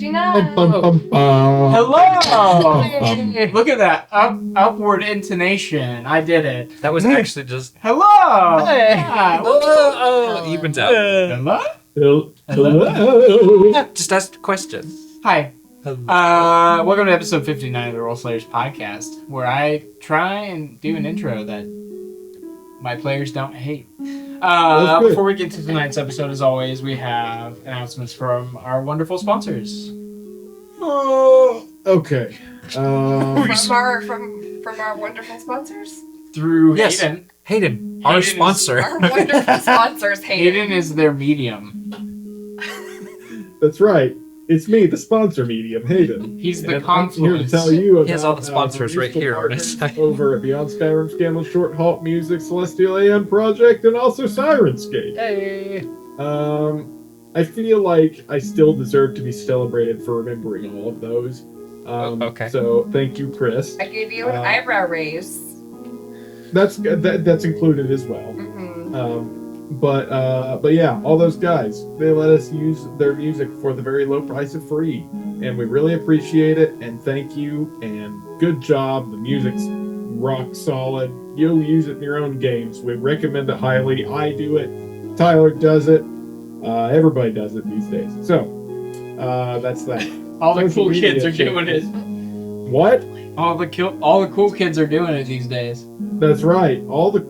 Hello! Look at that upward intonation. I did it. That was actually just Hello! Hey. Yeah. evens out. Hello? Just ask a question. Hi. Hello. Welcome to episode 59 of the Role Slayers podcast, where I try and do an intro that my players don't hate. Before we get to tonight's episode, as always, we have announcements from our wonderful sponsors. Okay. From our wonderful sponsors. Through Yes. Hayden. Our Hayden sponsor. Our wonderful sponsors, Hayden is their medium. That's right. It's me, the sponsor medium, Hayden. He's the And I'm here to confluence. tell you about He has all the sponsors right here on his side. over at Beyond Skyrim, Scandal, Short Halt Music, Celestial AM Project, and also Sirenscape. Hey. I feel like I still deserve to be celebrated for remembering all of those. Okay. So thank you, Chris. I gave you an eyebrow raise. That's included as well. Mm-hmm. But yeah, all those guys, they let us use their music for the very low price of free, and we really appreciate it, and thank you, and good job. The music's rock solid. You'll use it in your own games. We recommend it highly. I do it. Tyler does it. Everybody does it these days. So, that's that. All the Social cool media kids are doing it. What? All the cool kids are doing it these days. That's right. All the...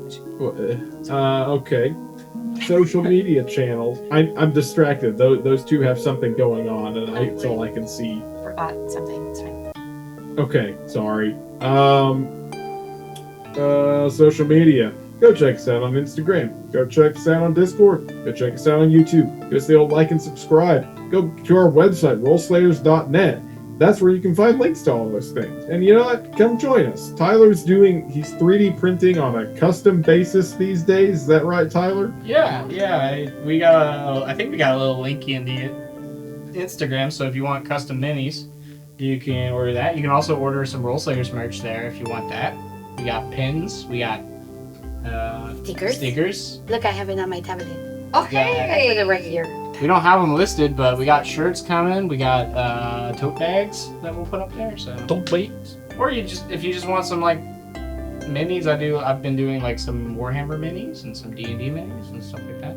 okay. Social media channels. I'm distracted. Those two have something going on, and it's all I can see. Forgot something. It's fine. Okay, sorry. Social media. Go check us out on Instagram. Go check us out on Discord. Go check us out on YouTube. Give us the old like and subscribe. Go to our website, rollslayers.net. That's where you can find links to all those things. And you know what? Come join us. He's 3D printing on a custom basis these days. Is that right, Tyler? Yeah. I think we got a little link in the Instagram, so if you want custom minis, you can order that. You can also order some Role Slayers merch there if you want that. We got pins. We got stickers. Look, I have it on my tablet. Oh, I put it hey! right here. We don't have them listed, but we got shirts coming. We got tote bags that we'll put up there. So Don't wait. or if you just want some like minis, I've been doing like some Warhammer minis and some D&D minis and stuff like that.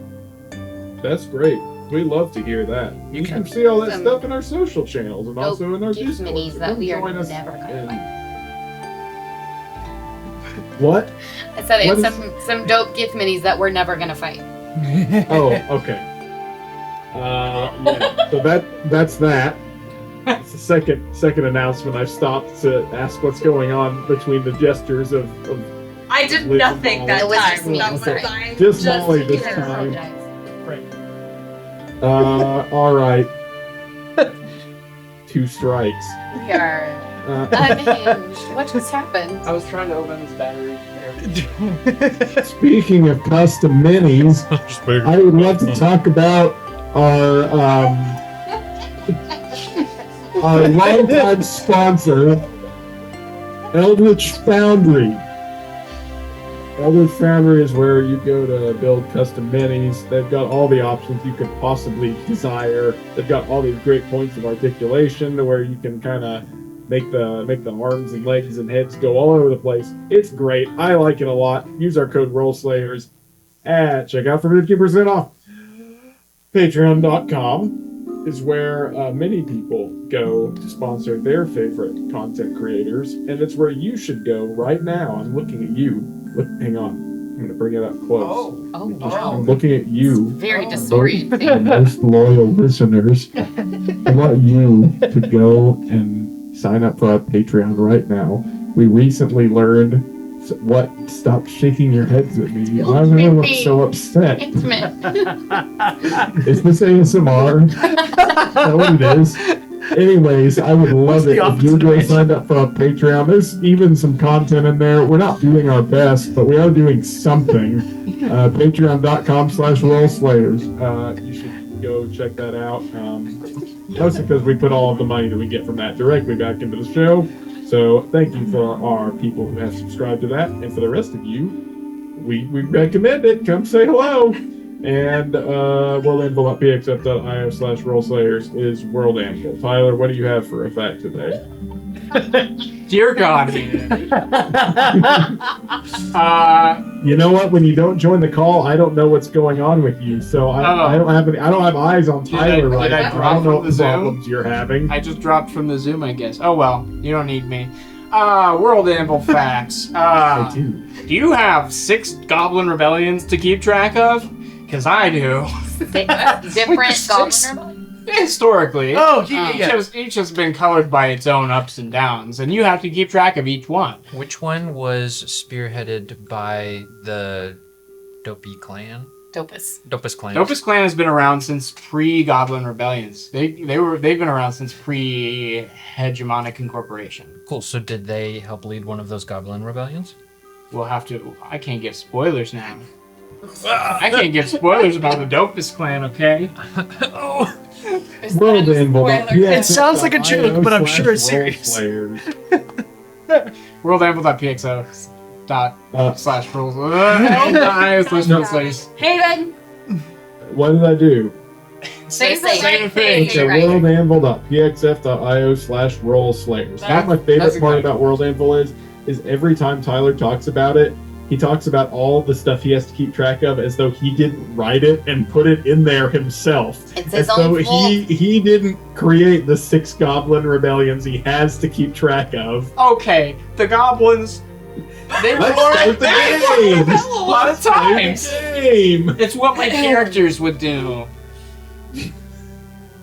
That's great. We love to hear that. You can see all that Some stuff in our social channels and also in our gift Discord. minis that Come we are join us never gonna and- find. What? I said What it's some dope gift minis that we're never gonna fight. Oh, okay. Yeah. So that's that. It's the second announcement. I've stopped to ask what's going on between the gestures of I did Liz nothing and that Molly. It was time. just me, That was sorry. fine. just Molly this I time. apologize. All right. 2 strikes. We are unhinged. What just happened? I was trying to open this battery. Speaking of custom minis, I would love to talk about our longtime sponsor, Eldritch Foundry. Eldritch Foundry is where you go to build custom minis. They've got all the options you could possibly desire. They've got all these great points of articulation to where you can kind of make the arms and legs and heads go all over the place. It's great. I like it a lot. Use our code ROLLSLAYERS at checkout for 50% off. Patreon.com is where many people go to sponsor their favorite content creators, and it's where you should go right now. I'm looking at you. Look, hang on. I'm going to bring it up close. Oh, I'm wow. looking at you. Very Our disorienting. most loyal listeners. I want you to go and sign up for our Patreon right now. We recently learned what. Stop shaking your heads at me. Why am I so upset? Intimate. Is this ASMR? Is that what it is? Anyways, I would love it if you guys signed up for our Patreon. There's even some content in there. We're not doing our best, but we are doing something. Patreon.com/RollSlayers. You should go check that out. Mostly because we put all of the money that we get from that directly back into the show. So thank you for our people who have subscribed to that. And for the rest of you, we recommend it. Come say hello. And worldinfo.pxf.io/rollslayers is World Anvil. Tyler, what do you have for a fact today? Dear God, man. You know what? When you don't join the call, I don't know what's going on with you. So I don't have eyes on Tyler right now. I don't know what problems you're having. I just dropped from the Zoom, I guess. Oh well, you don't need me. World Anvil facts. I do. Do you have 6 Goblin Rebellions to keep track of? Because I do. Different goblin. Historically. Oh, yeah. Each has been colored by its own ups and downs, and you have to keep track of each one. Which one was spearheaded by the Dopey clan? Dopus. Dopus clan. Dopus clan has been around since pre-Goblin Rebellions. They've been around since pre-hegemonic incorporation. Cool. So did they help lead one of those goblin rebellions? We'll have to. I can't give spoilers now. I can't give spoilers about the Dopus clan, okay? Oh. World Anvil. It sounds like a joke, but I'm sure it's serious. Worldinfo.pxo./rules. Hayden! What did I do? Say the Same right thing. thing. Okay, worldinvil.pxf.io/rollslayers. You know what my favorite part about World Anvil is every time Tyler talks about it, he talks about all the stuff he has to keep track of as though he didn't write it and put it in there himself. It's As his own though fault. he didn't create the 6 Goblin Rebellions he has to keep track of. Okay, the goblins. They were Let's start the game. a lot of times. Game. It's what my characters would do.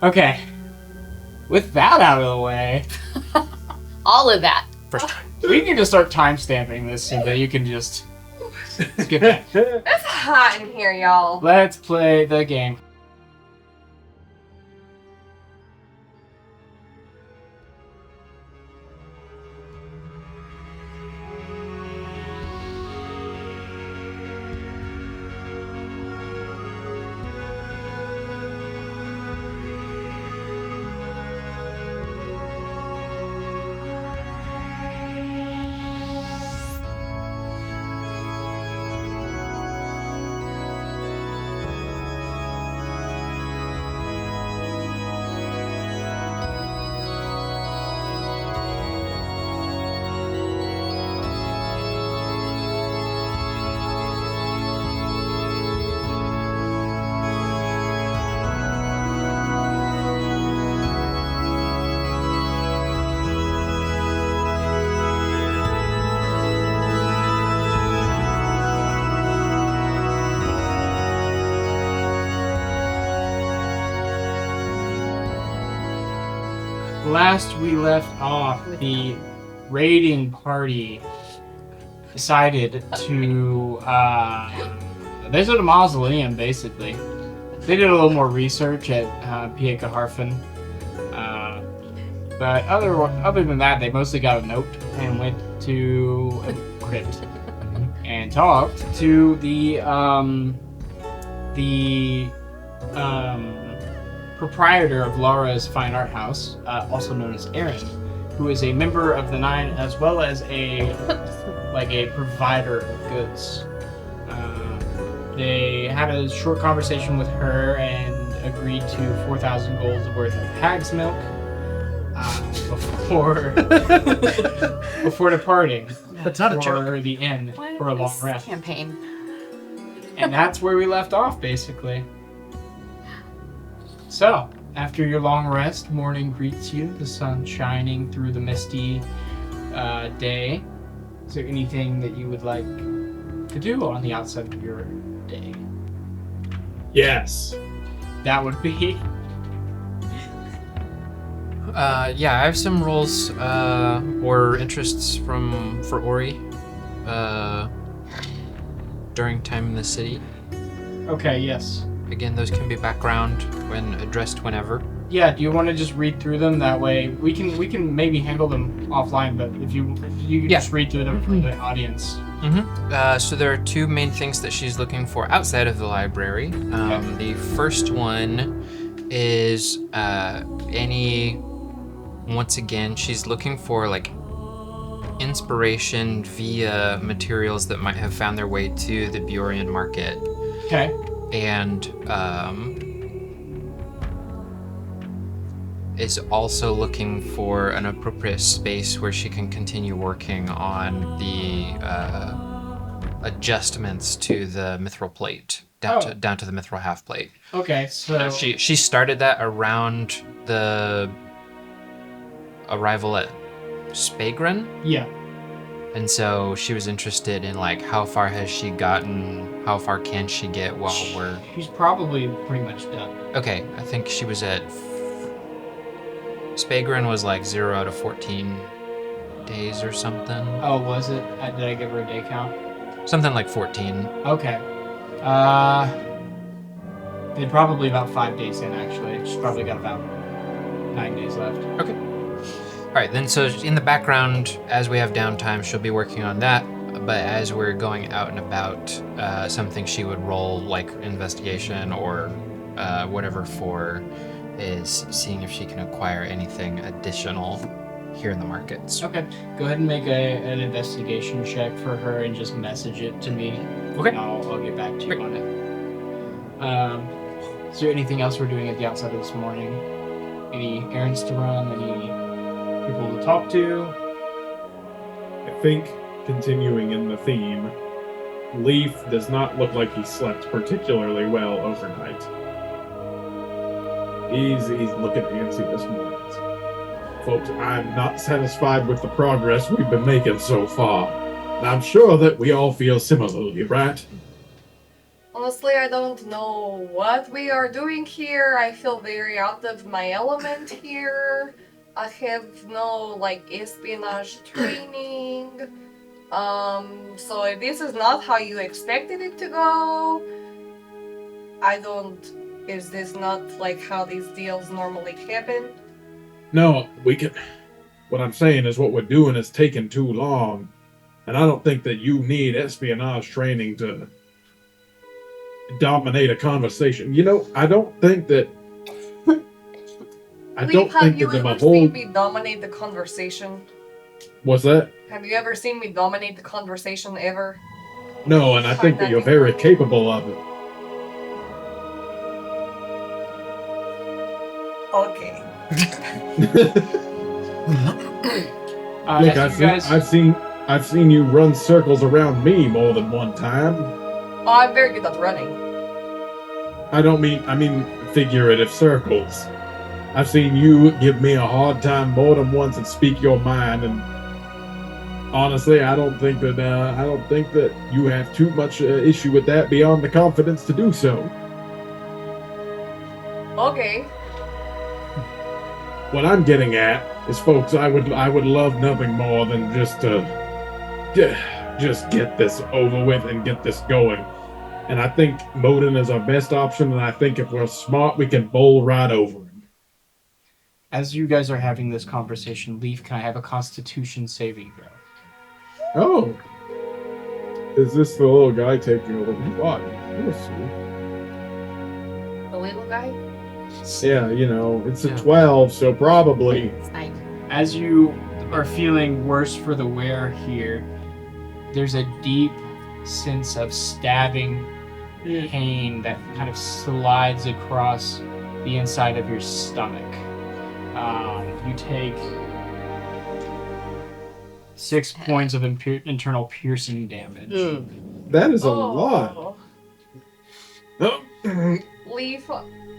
Okay. With that out of the way, All of that. First try. we need to start timestamping this so that you can just skip that. It's hot in here, y'all. Let's play the game. Last we left off, the raiding party decided to visit a mausoleum, basically. They did a little more research at Pieka Harfen. But other than that, they mostly got a note and went to a crypt and talked to the proprietor of Laura's Fine Art House, also known as Aaron, who is a member of the Nine, as well as a provider of goods. They had a short conversation with her and agreed to 4,000 gold worth of hag's milk before departing. That's not a for joke. the inn What for a is long this rest. campaign? And that's where we left off, basically. So, after your long rest, morning greets you, the sun shining through the misty day. Is there anything that you would like to do on the outside of your day? Yes. That would be... Yeah, I have some roles or interests for Ori during time in the city. Okay, yes. Again, those can be background when addressed whenever. Yeah, do you want to just read through them? That way, we can maybe handle them offline, but if you can just read through them for the audience. So there are two main things that she's looking for outside of the library. The first one is once again, she's looking for like inspiration via materials that might have found their way to the Bjorian market. Okay. and is also looking for an appropriate space where she can continue working on the adjustments to the mithril plate, down to the mithril half plate. Okay, so She started that around the arrival at Spagren. yeah. And so she was interested in like how far has she gotten, how far can she get while we're... She's probably pretty much done. Okay, I think she was at... Spagren was like 0 out of 14 days or something. Oh, was it? Did I give her a day count? Something like 14. Okay. They're probably about 5 days in, actually. She's probably got about 9 days left. Okay. All right, then so in the background, as we have downtime, she'll be working on that. But as we're going out and about, something she would roll like investigation or whatever for is seeing if she can acquire anything additional here in the markets. Okay. Go ahead and make an investigation check for her and just message it to me. Okay. And I'll get back to you Great. on it. Is there anything else we're doing at the outside of this morning? Any errands to run? Any people to talk to? I think, continuing in the theme, Leaf does not look like he slept particularly well overnight. He's looking antsy this morning. Folks, I'm not satisfied with the progress we've been making so far. And I'm sure that we all feel similarly, right? Honestly, I don't know what we are doing here. I feel very out of my element here. I have no, espionage training. So if this is not how you expected it to go, is this not, how these deals normally happen? No, what I'm saying is what we're doing is taking too long. And I don't think that you need espionage training to dominate a conversation. I don't think that... Have you ever seen me dominate the conversation? What's that? Have you ever seen me dominate the conversation ever? No, and I think that you're very capable of it. Okay. Look, I've seen you run circles around me more than one time. Oh, I'm very good at running. I mean figurative circles. I've seen you give me a hard time more than once and speak your mind, and honestly, I don't think that you have too much issue with that beyond the confidence to do so. Okay. What I'm getting at is, folks, I would love nothing more than just to get this over with and get this going. And I think Modin is our best option, and I think if we're smart, we can bowl right over him. As you guys are having this conversation, Leaf, can I have a Constitution saving throw? Oh. Is this the little guy taking over the body? The little guy? Yeah, it's a 12, so probably. It's like, As you are feeling worse for the wear here, there's a deep sense of stabbing pain that kind of slides across the inside of your stomach. You take 6 points of internal piercing damage. That is a lot. Leaf,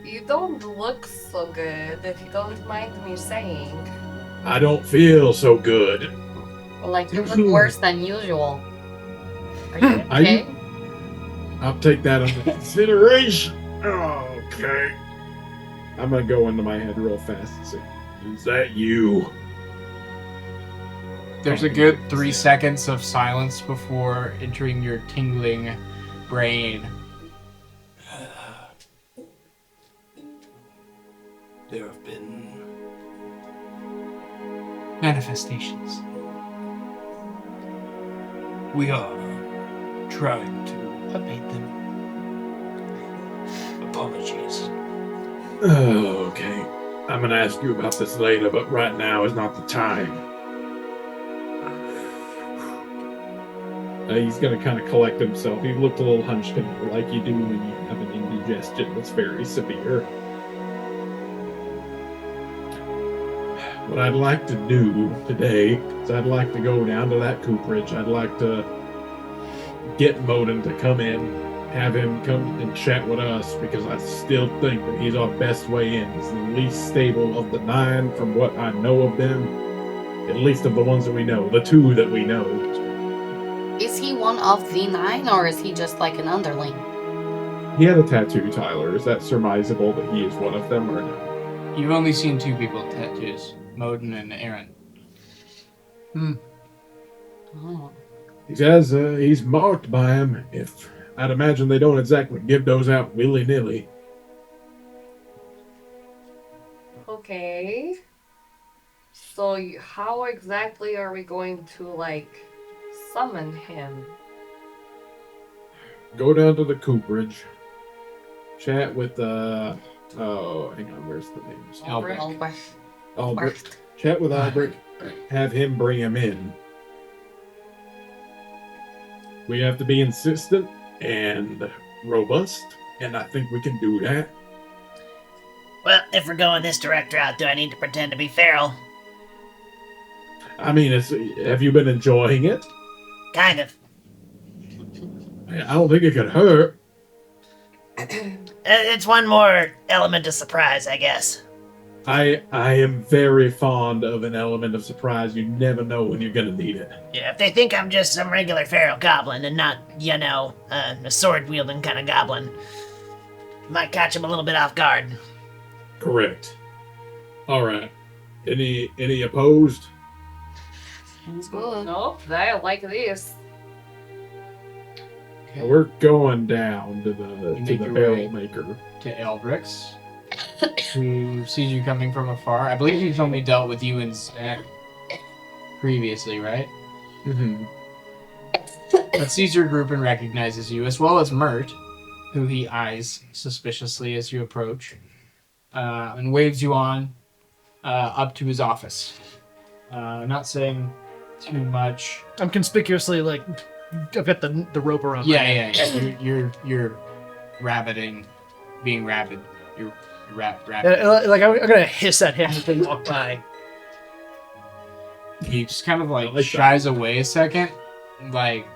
you don't look so good, if you don't mind me saying. I don't feel so good. you look worse than usual. Are you okay? I'll take that under consideration. Okay. I'm gonna go into my head real fast and say, is that you? There's a good 3 seconds of silence before entering your tingling brain. There have been Manifestations. We are trying to Abate them. apologies. Okay. I'm gonna ask you about this later, but right now is not the time. He's gonna kind of collect himself. He looked a little hunched over, like you do when you have an congestion that's very severe. What I'd like to do today is I'd like to go down to that cooperage. I'd like to get Moden to come in, have him come and chat with us, because I still think that he's our best way in. He's the least stable of the 9 from what I know of them, at least of the ones that we know, the 2 that we know. Is he one of the 9, or is he just like an underling? He had a tattoo, Tyler. Is that surmisable that he is one of them or no? You've only seen 2 people with tattoos, Moden and Aaron. Oh. He says he's marked by him. If I'd imagine they don't exactly give those out willy-nilly. Okay. So how exactly are we going to, like, summon him? Go down to the cooperage. Chat with hang on, where's the names? Albrecht. Albrecht. Chat with Albrecht. Have him bring him in. We have to be insistent and robust, and I think we can do that. Well, if we're going this direct route, do I need to pretend to be feral? I mean, have you been enjoying it? Kind of. I don't think it could hurt. It's one more element of surprise, I guess. I am very fond of an element of surprise. You never know when you're gonna need it. Yeah, if they think I'm just some regular feral goblin and not, a sword-wielding kind of goblin, might catch them a little bit off guard. Correct. All right. Any opposed? Sounds good. Nope, I like this. Okay. We're going down to the make your barrel way. maker. To Albrecht's, who sees you coming from afar. I believe he's only dealt with you and Zach previously, right? Mm-hmm. But sees your group and recognizes you, as well as Mert, who he eyes suspiciously as you approach, and waves you on up to his office. Not saying too much. I'm conspicuously like, I've got the rope around. Yeah. You're rabbiting, being rabid. You're rabid. Like I'm gonna hiss at him as they walk by. He just kind of I like like shies away a second, like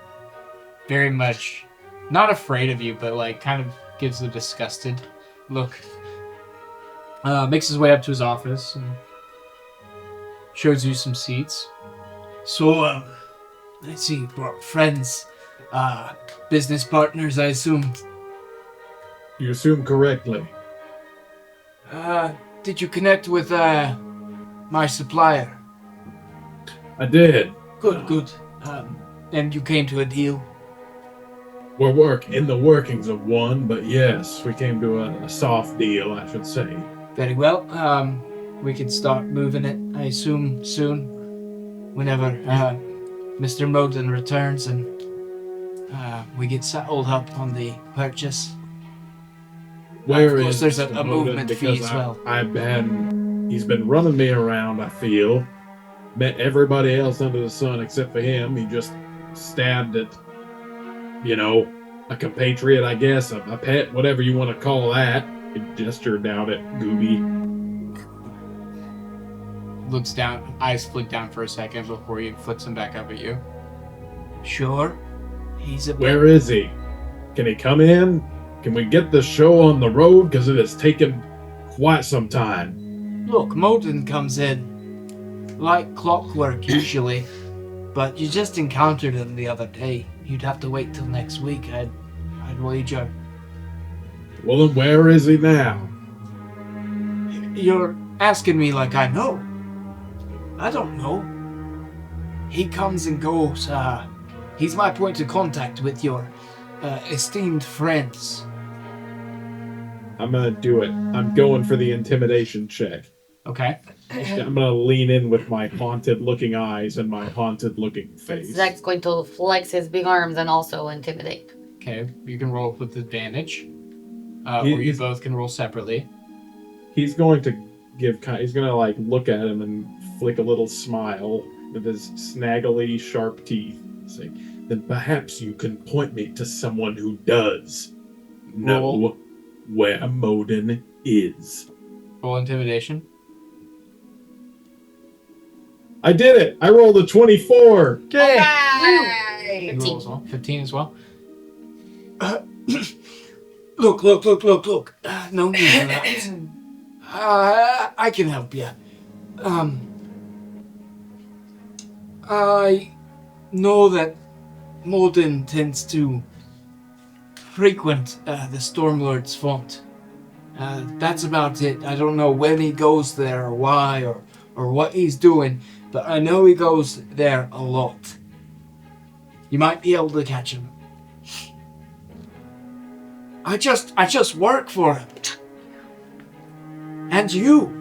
very much not afraid of you, but like kind of gives a disgusted look. Makes his way up to his office and shows you some seats. So, I see you brought friends, business partners, I assume. You assume correctly. Did you connect with my supplier? I did. Good. And you came to a deal? We're in the workings of one, but yes, we came to a soft deal, I should say. Very well. We can start moving it, I assume, soon. Whenever Mr. Moden returns and we get settled up on the purchase. Where of course, is there's a Mr. movement Moden? fee Because as well. he's been running me around, I feel. Met everybody else under the sun except for him. He just stabbed at, a compatriot, I guess, a pet, whatever you want to call that. He gestured down at Gooby. Looks down, eyes flick down for a second before he flicks them back up at you. Sure. He's a Where is he? Can he come in? Can we get the show on the road? Because it has taken quite some time. Look, Moden comes in like clockwork usually, but you just encountered him the other day. You'd have to wait till next week, I'd wager. Well, then where is he now? You're asking me like I know. I don't know. He comes and goes. He's my point of contact with your esteemed friends. I'm gonna do it. I'm going for the intimidation check. Okay. I'm gonna lean in with my haunted-looking eyes and my haunted-looking face. Zach's going to flex his big arms and also intimidate. Okay, you can roll with advantage. Or you both can roll separately. He's going to he's gonna like look at him and flick a little smile with his snaggly sharp teeth. Say, then perhaps you can point me to someone who does know. where Moden is. Roll intimidation. I did it! I rolled a 24! Okay. Yay! You roll as well. 15 as well. Look. No need for that. I can help you. I know that Molden tends to frequent the Stormlord's font. That's about it. I don't know when he goes there or why or what he's doing, but I know he goes there a lot. You might be able to catch him. I just work for him. And you.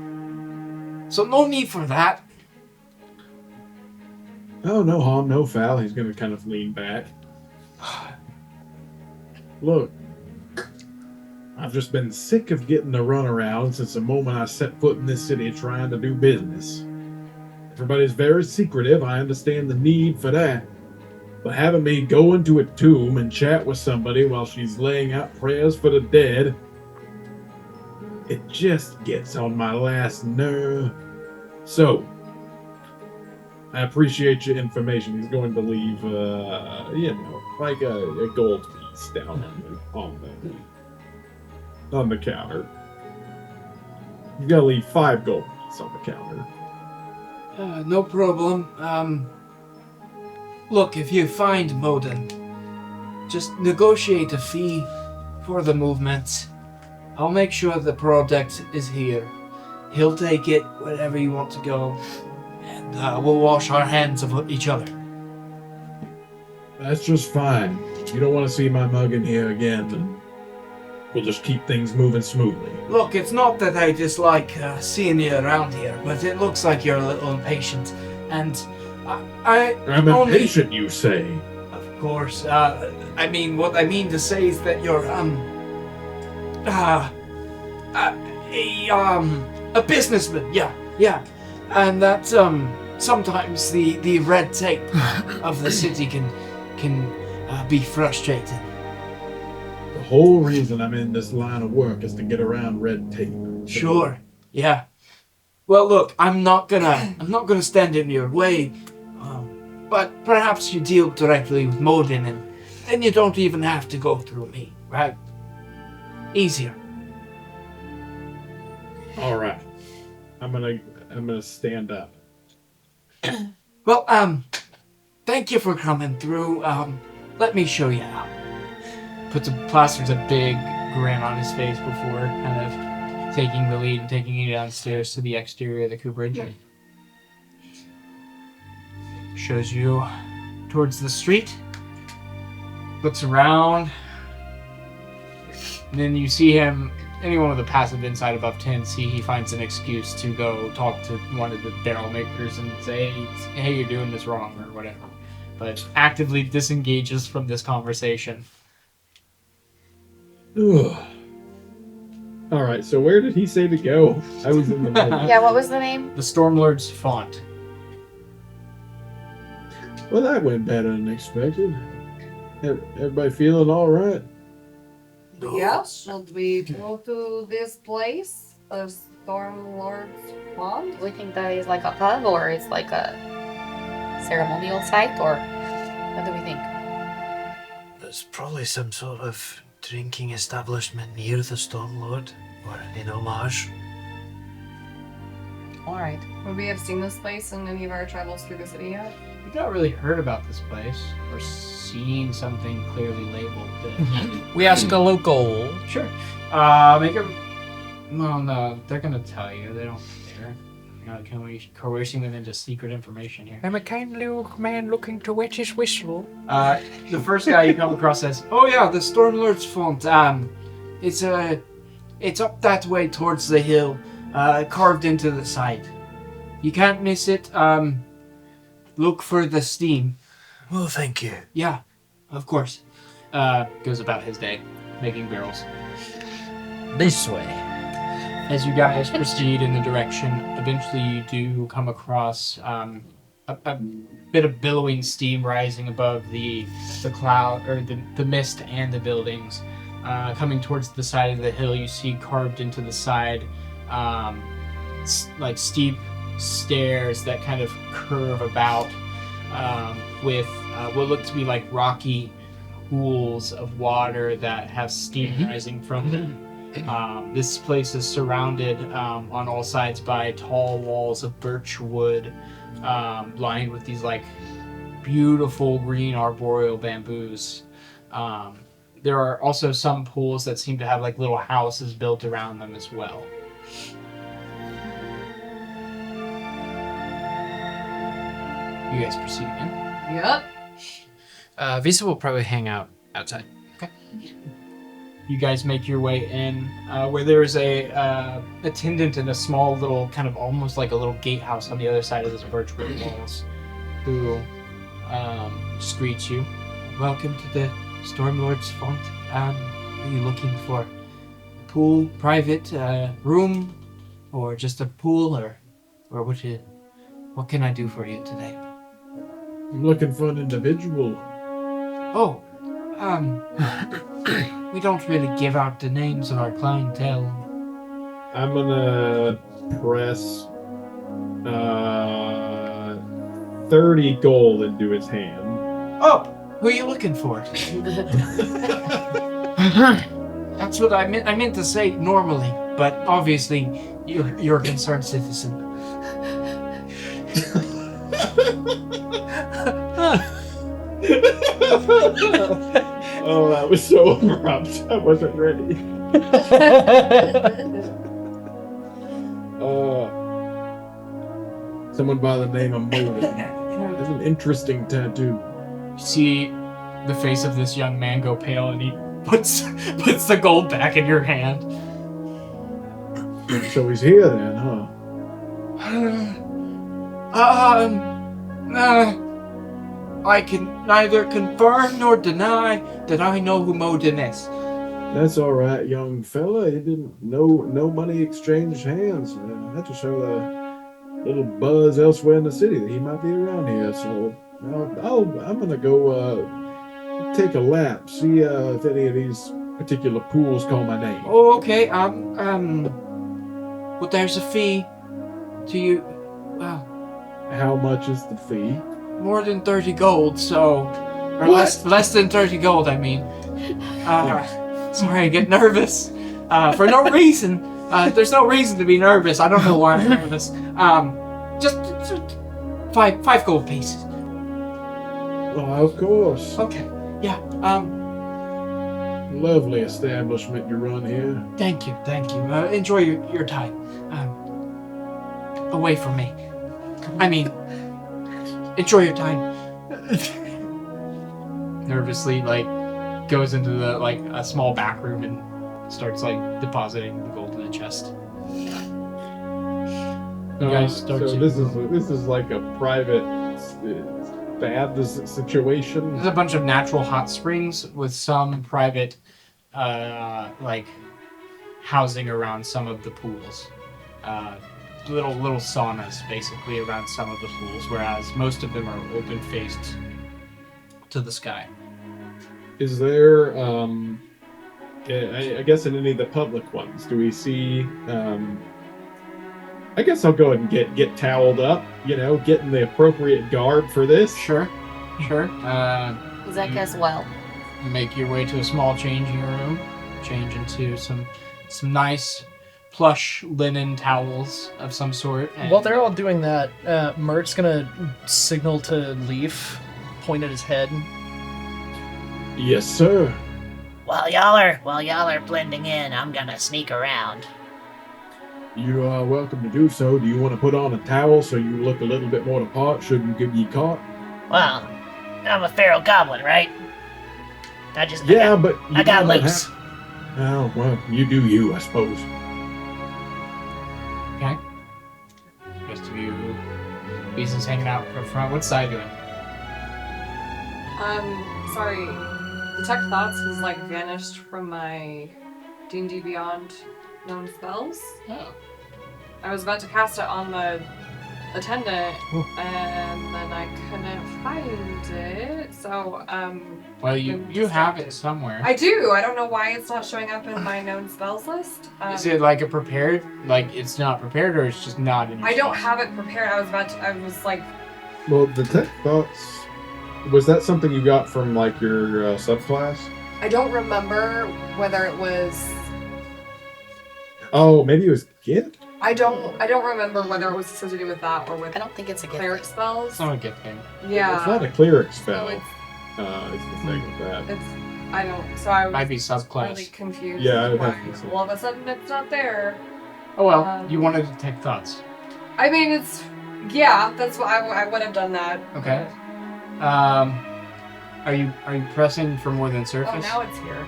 So no need for that. Oh, no harm, no foul. He's gonna kind of lean back. Look, I've just been sick of getting the runaround since the moment I set foot in this city trying to do business. Everybody's very secretive, I understand the need for that. But having me go into a tomb and chat with somebody while she's laying out prayers for the dead, it just gets on my last nerve. So, I appreciate your information. He's going to leave, like a gold piece down on the counter. You gotta leave 5 gold pieces on the counter. No problem. Look, if you find Moden, just negotiate a fee for the movement. I'll make sure the product is here. He'll take it wherever you want to go, and we'll wash our hands of each other. That's just fine. You don't want to see my mug in here again, then we'll just keep things moving smoothly. Look, it's not that I dislike seeing you around here, but it looks like you're a little impatient, and I'm impatient, you say? Of course. I mean, what I mean to say is that you're a businessman. Yeah, and that sometimes the red tape of the city can be frustrating. The whole reason I'm in this line of work is to get around red tape. Sure. Yeah. Well, look, I'm not gonna stand in your way. But perhaps you deal directly with Moden, and then you don't even have to go through me, right? Easier. All right, I'm gonna stand up. Well, thank you for coming through. Let me show you out. Plasters a big grin on his face before kind of taking the lead and taking you downstairs to the exterior of the cooperage. Shows you towards the street. Looks around. And then you see him, anyone with a passive insight above 10, see he finds an excuse to go talk to one of the barrel makers and say, hey, you're doing this wrong or whatever. But actively disengages from this conversation. Ugh. All right, so where did he say to go? I was in the middle. Yeah, what was the name? The Stormlord's Font. Well, that went better than expected. Everybody feeling all right? Yeah, should we go to this place? The Stormlord's Pond? Do we think that is like a pub or it's like a ceremonial site or what do we think? There's probably some sort of drinking establishment near the Stormlord, or in homage. Alright. Would we have seen this place in any of our travels through the city yet? You've not really heard about this place or seen something clearly labeled. We ask a local. Sure. Make a... Well, no, they're gonna tell you. They don't care. Can we coercing them into secret information here? I'm a kindly old man looking to wet his whistle. The first guy you come across says, Oh yeah, the Stormlord's font. It's up that way towards the hill, carved into the side. You can't miss it. Look for the steam. Well, thank you. Yeah, of course. goes about his day, making barrels. This way. As you guys proceed in the direction, eventually you do come across a bit of billowing steam rising above the cloud, or the mist and the buildings. coming towards the side of the hill, you see carved into the side, like steep stairs that kind of curve about with what look to be like rocky pools of water that have steam rising from them. This place is surrounded on all sides by tall walls of birch wood, lined with these like beautiful green arboreal bamboos. There are also some pools that seem to have like little houses built around them as well. You guys proceed in. Yep. Visa will probably hang out outside. Okay. You guys make your way in, where there is a attendant in a small little, kind of almost like a little gatehouse on the other side of this birchwood walls, who just greets you. Welcome to the Stormlord's Font. Are you looking for a pool, private room, or just a pool, or what can I do for you today? I'm looking for an individual. Oh, we don't really give out the names of our clientele. I'm gonna press 30 gold into his hand. Oh, who are you looking for? That's what I meant. I meant to say normally, but obviously you're a concerned citizen. Oh, that was so abrupt. I wasn't ready. Someone by the name of Moden. That's an interesting tattoo. You see the face of this young man go pale, and he puts the gold back in your hand. So he's here then, huh? I can neither confirm nor deny that I know who Moden is. That's all right, young fella. You didn't no money exchanged hands. That to show the little buzz elsewhere in the city that he might be around here. So I'm gonna go take a lap, see if any of these particular pools call my name. Oh, okay. Well, there's a fee to you. Well, How much is the fee? more than 30 gold, so or less than 30 gold. I mean. Sorry, I get nervous for no reason. There's no reason to be nervous. I don't know why I'm nervous. Just five gold pieces. Oh, of course. Okay. Yeah. Lovely establishment you run here. Thank you. Enjoy your time. Away from me. I mean, enjoy your time. Nervously, goes into the a small back room and starts depositing the gold in the chest. You guys start so to. this is like a private bath situation. There's a bunch of natural hot springs with some private, housing around some of the pools. Little saunas basically around some of the pools, whereas most of them are open faced to the sky. Is there, I guess in any of the public ones, do we see, I guess I'll go ahead and get toweled up, getting the appropriate garb for this. Sure. Zek as well. You make your way to a small changing room, change into some nice plush linen towels of some sort. And While they're all doing that, Mert's gonna signal to Leaf, point at his head. Yes, sir. While y'all are blending in, I'm gonna sneak around. You are welcome to do so. Do you want to put on a towel so you look a little bit more apart should you get caught? Well, I'm a feral goblin, right? I got lips. Oh, well, you do you, I suppose. Okay. Rest of you, Beason's hanging out up front. What's Sai doing? Sorry. Detect Thoughts has vanished from my D&D Beyond known spells. Oh. I was about to cast it on the attendant, and then I couldn't find it. So, Well, you have it somewhere. I do. I don't know why it's not showing up in my known spells list. Is it like a prepared? Like it's not prepared, or it's just not in your I don't spells? have it prepared. I was like, Well, detect thoughts. Was that something you got from like your subclass? I don't remember whether it was. Oh, maybe it was gift. I don't remember whether it was something to do with that or with I don't think it's a gift. cleric spells. It's not a gift thing. Yeah. It's not a cleric So spell. it's It's the thing with that. I don't. So I was Might be subclass. really confused. Yeah, I would why have to say. all of a sudden it's not there. Oh well, you want to detect thoughts. I mean, it's yeah. That's what I would have done that. Okay. Are you pressing for more than surface? Oh, now it's here.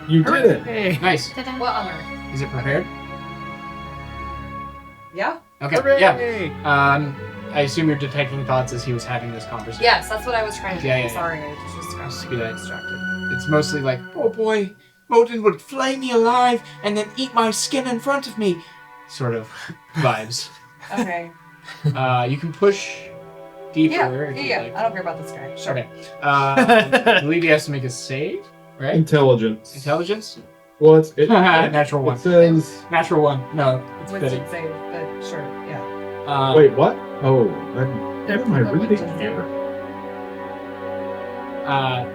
You did it. Hey. Nice. Ta-da. What on earth? Is it prepared? Yeah. Okay. Hooray! Yeah. I assume you're detecting thoughts as he was having this conversation. Yes, that's what I was trying to do. Yeah, yeah, I'm sorry, I just got Just be like- distracted. It's mostly like, Oh boy, Moten would flay me alive and then eat my skin in front of me. sort of vibes. Okay. You can push deeper. Yeah, if you'd yeah. like. I don't care about this guy. Sure. Okay. I believe he has to make a save, right? Intelligence. Intelligence? Well, it Natural one. It says. Natural one. No, it's fitting. Wisdom save, but sure, yeah. Wait, what? Oh, what am I reading Wisdom here?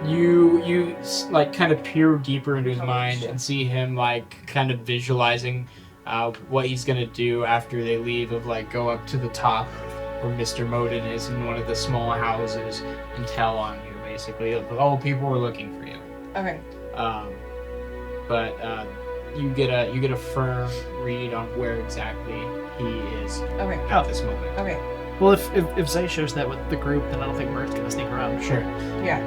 You like kind of peer deeper into his mind and see him like kind of visualizing what he's gonna do after they leave. Of like go up to the top where Mr. Moden is in one of the small houses and tell on you basically. Oh, people were looking for you. Okay. But you get a firm read on where exactly he is Okay. at this moment. Okay. Well, if Zay shares that with the group, then I don't think Mert's gonna sneak around. Sure. Yeah.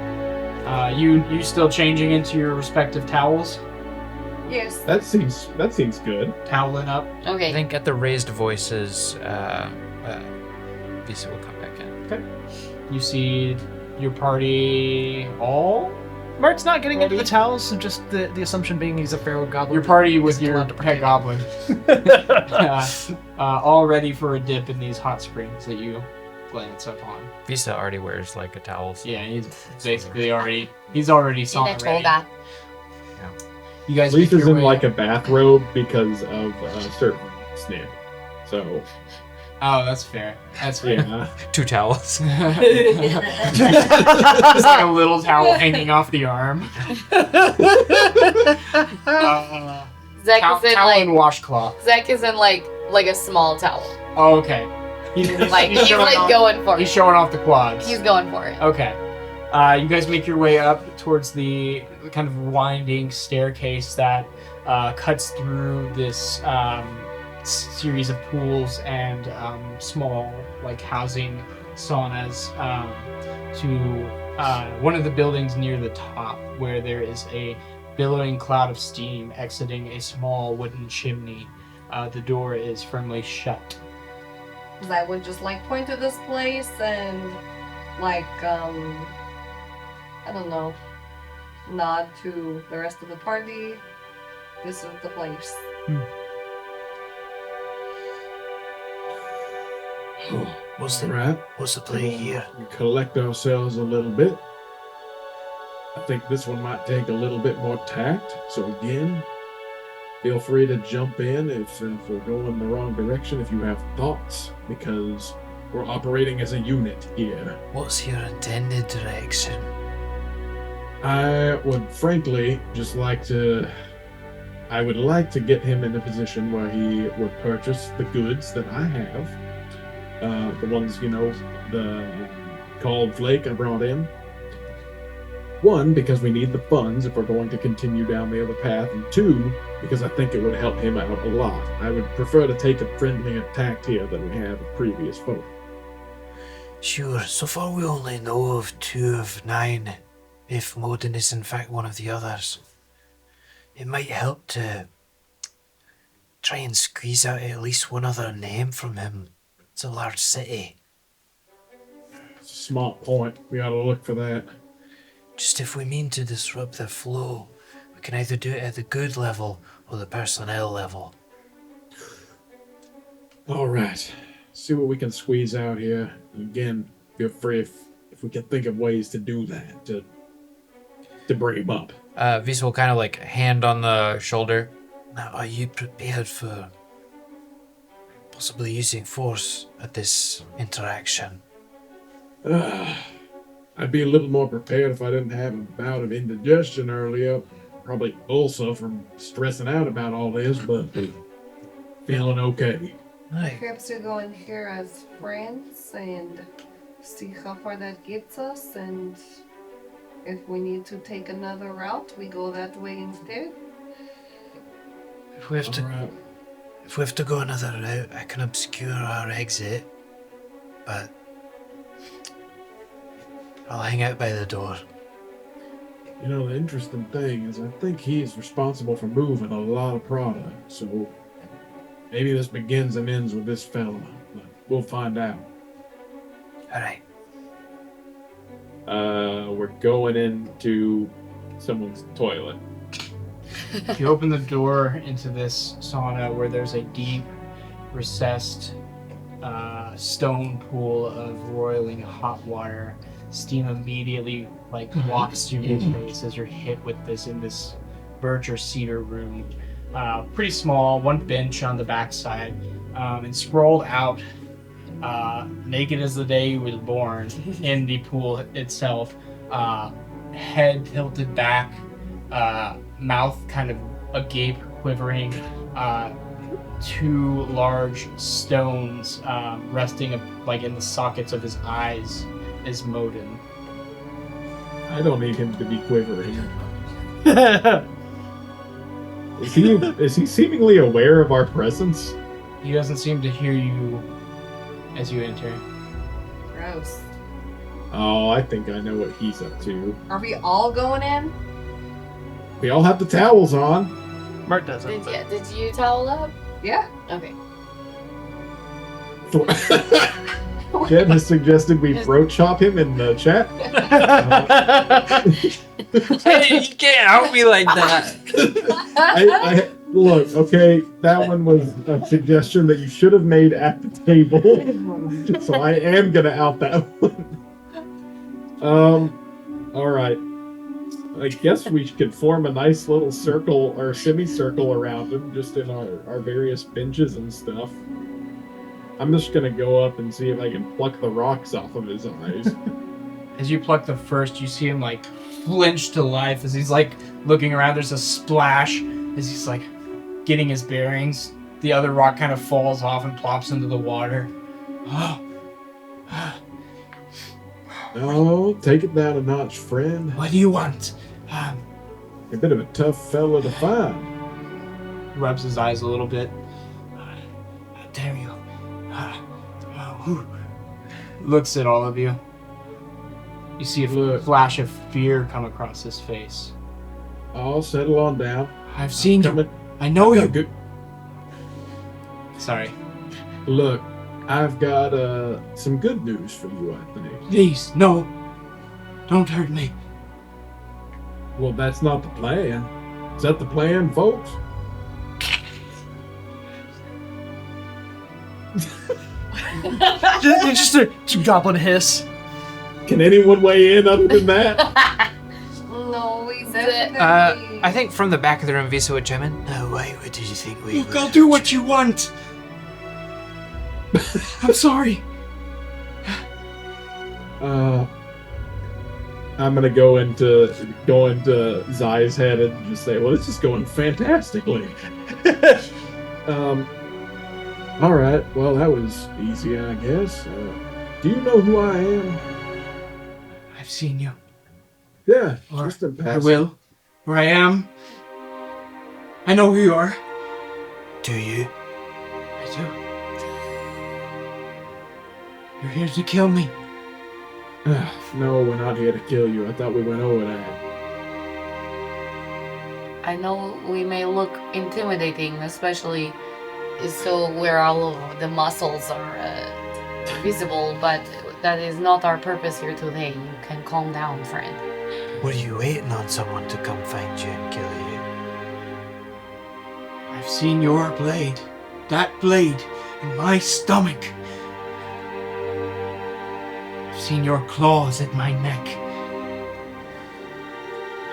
You still changing into your respective towels? Yes. That seems good. Toweling up. I Okay. think at the raised voices, Visa will come back in. You see your party all? Mert's not getting into the Ready? towels, so just the assumption being he's a feral goblin. Your party with Isn't your allowed to pet partake. goblin. All ready for a dip in these hot springs that you glance upon. Visa already wears like a towel. So Yeah, he's basically already saw In a it ready. toga. You guys Leaf make is your in way like a up. bathrobe because of a certain snip. So, Oh, that's fair. That's fair. yeah. 2 towels. Just like a little towel hanging off the arm. Zach Towel is in and like washcloth. Zach is in like a small towel. Oh, okay. He's He's showing like off- going for He's it. showing off the quads. He's going for it. Okay. You guys make your way up towards the kind of winding staircase that cuts through this series of pools and small, like, housing saunas to one of the buildings near the top, where there is a billowing cloud of steam exiting a small wooden chimney. The door is firmly shut. Because I would just like point to this place and like I don't know, nod to the rest of the party. This is the place. What's the Right. what's the play here? We collect ourselves a little bit. I think this one might take a little bit more tact. So again, feel free to jump in if we're going the wrong direction, if you have thoughts, because we're operating as a unit here. What's your intended direction? I would frankly just like to. I would like to get him in a position where he would purchase the goods that I have. The ones, the called flake I brought in. One, because we need the funds if we're going to continue down the other path, and two, because I think it would help him out a lot. I would prefer to take a friendly attack here than we have with previous folk. Sure, so far we only know of 2 of 9. If Modin is in fact one of the others, it might help to try and squeeze out at least one other name from him. It's a large city. It's a smart point. We ought to look for that. Just if we mean to disrupt their flow, we can either do it at the good level or the personnel level. All right. see what we can squeeze out here. Again, feel free if we can think of ways to do that, to bring him up. Visa will kind of like hand on the shoulder. Now, are you prepared for possibly using force at this interaction? I'd be a little more prepared if I didn't have a bout of indigestion earlier. Probably also from stressing out about all this, but feeling okay. Right. Perhaps we go in here as friends and see how far that gets us, and if we need to take another route, we go that way instead. If we have to, Alright. if we have to go another route, I can obscure our exit, but I'll hang out by the door. You know, the interesting thing is I think he's responsible for moving a lot of product, so maybe this begins and ends with this fella, but we'll find out. All right. We're going into someone's toilet. You open the door into this sauna where there's a deep, recessed stone pool of roiling hot water. Steam immediately walks through your face as you're hit with this in this birch or cedar room. Pretty small, one bench on the backside, and sprawled out, naked as the day he was born, in the pool itself. Head tilted back, mouth kind of agape, quivering. Two large stones resting in the sockets of his eyes is Modin. I don't need him to be quivering. Is he seemingly aware of our presence? He doesn't seem to hear you as you enter. Gross. Oh, I think I know what he's up to. Are we all going in? We all have the towels on. Mert doesn't. Did you towel up? Yeah. Okay. Jed has suggested we throat chop him in the chat. Hey, you can't help me like that. Look, okay, that one was a suggestion that you should have made at the table. So I am gonna out that one. Alright. I guess we could form a nice little circle or semicircle around him, just in our various benches and stuff. I'm just gonna go up and see if I can pluck the rocks off of his eyes. As you pluck the first, you see him flinch to life as he's looking around. There's a splash as he's getting his bearings. The other rock kind of falls off and plops into the water. Oh, take it down a notch, friend. What do you want? You're a bit of a tough fella to find. Rubs his eyes a little bit. How dare you? Looks at all of you. You see a flash of fear come across his face. I'll settle on down. I've seen you. Coming. I know you. Good. Sorry. Look, I've got some good news for you, I think. Please, no. Don't hurt me. Well, that's not the plan. Is that the plan, folks? Just a goblin hiss. Can anyone weigh in other than that? No, we it. definitely. I think from the back of the room, Visa would chime in. No, why would did you think we Look, would? I'll do what you want. I'm sorry. I'm gonna go into Zai's head and just say, well, this is going fantastically. All right, well, that was easy, I guess. Do you know who I am? I've seen you. Yeah, Or just in I passing. will. Where I am. I know who you are. Do you? I do. You're here to kill me. No, we're not here to kill you. I thought we went over that. I know we may look intimidating, especially so where all of the muscles are visible, but that is not our purpose here today. You can calm down, friend. Were you waiting on someone to come find you and kill you? I've seen your blade. That blade in my stomach. I've seen your claws at my neck.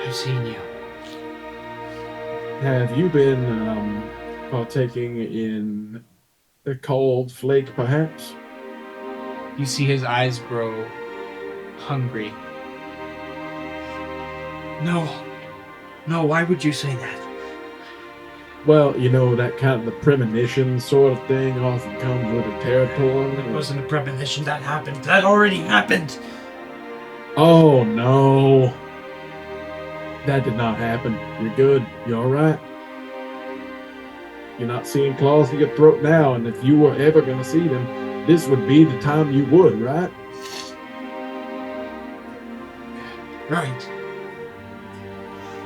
I've seen you. Have you been partaking in a cold flake, perhaps? You see his eyes grow hungry. No. No, why would you say that? Well, you know, that kind of the premonition sort of thing often comes with the territory. It wasn't a premonition that happened. That already happened. Oh, no. That did not happen. You're good. You alright? You're not seeing claws in your throat now, and if you were ever going to see them, this would be the time you would, right? Right.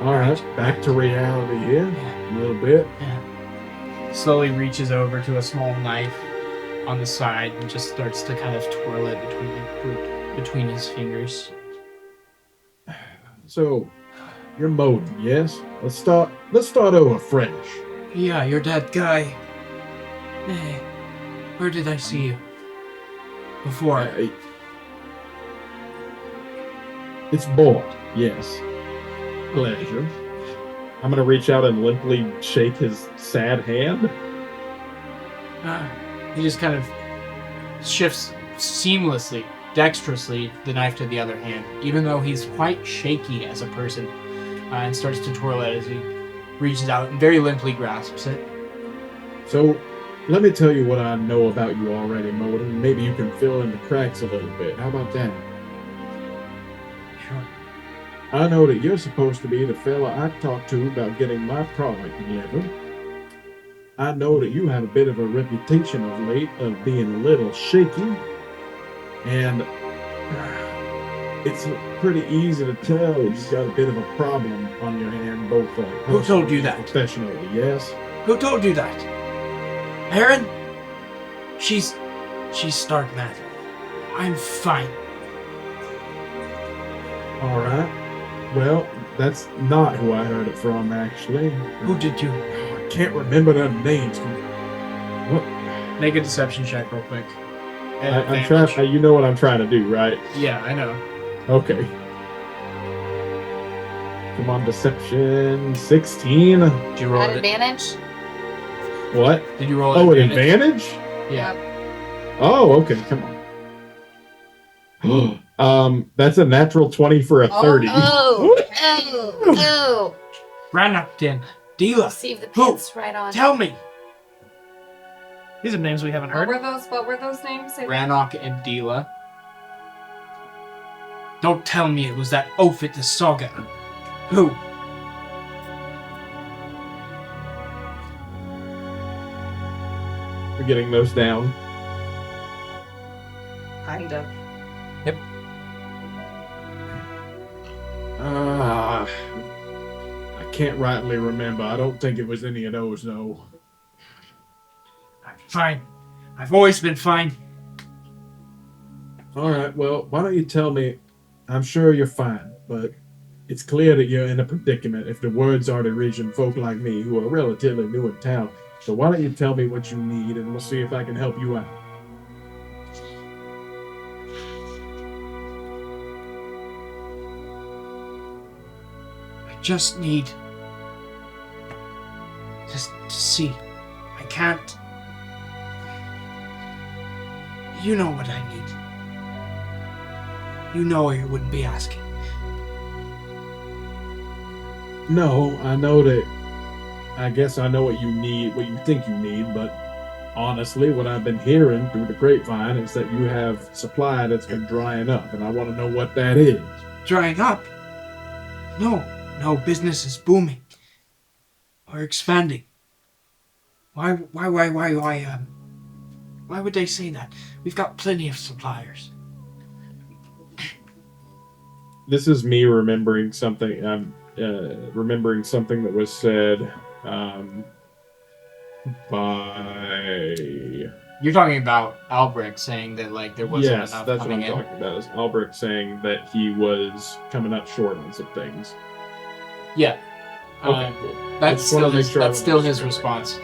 Alright, back to reality here. A little bit. Slowly reaches over to a small knife on the side and just starts to kind of twirl it between his fingers. So, you're Modin, yes? Let's start over fresh. Yeah, you're that guy. Hey, where did I see you? Before. It's Bort, yes. Pleasure. I'm gonna reach out and limply shake his sad hand. He just kind of shifts seamlessly, dexterously, the knife to the other hand, even though he's quite shaky as a person, and starts to twirl it as he reaches out and very limply grasps it. So, let me tell you what I know about you already, Modin. Maybe you can fill in the cracks a little bit. How about that? Sure. I know that you're supposed to be the fella I talked to about getting my product delivered. I know that you have a bit of a reputation of late of being a little shaky, and it's pretty easy to tell you've got a bit of a problem on your hand, both Who told you that? Professionally, yes. Who told you that? Erin? She's stark mad. I'm fine. All right. Well, that's not who I heard it from, actually. Who did you? I can't remember their names. What? Make a deception check real quick. I'm trying. You know what I'm trying to do, right? Yeah, I know. Okay. Come on, deception. 16. Did you roll At it? advantage? What? Did you roll Oh, an advantage? advantage? Yeah. Oh, okay. Come on. That's a natural 20 for a 30. Oh! Rannoch then. Dila. Receive the Who? pits right on. Tell me. These are names we haven't What heard. were those names? Rannoch and Dila. Don't tell me it was that Ophit the Saga. Who? We're getting those down. Kind of. I can't rightly remember. I don't think it was any of those, though. I'm fine. I've always been fine. All right, well, why don't you tell me? I'm sure you're fine, but it's clear that you're in a predicament if the words are to reaching folk like me who are relatively new in town. So why don't you tell me what you need, and we'll see if I can help you out. I just need just to see. I can't. You know what I need. You know you wouldn't be asking. No, I know that. I guess I know what you need, what you think you need, but honestly, what I've been hearing through the grapevine is that you have supply that's been drying up, and I want to know what that is. Drying up? No, business is booming. We're expanding. Why would they say that? We've got plenty of suppliers. This is me remembering something. I'm remembering something that was said by. You're talking about Albrecht saying that like there wasn't Yes, enough that's what coming I'm in. talking about. Is Albrecht saying that he was coming up short on some things. Yeah. Okay, cool. That's just wanna still make his, sure I that's still his wasn't- response.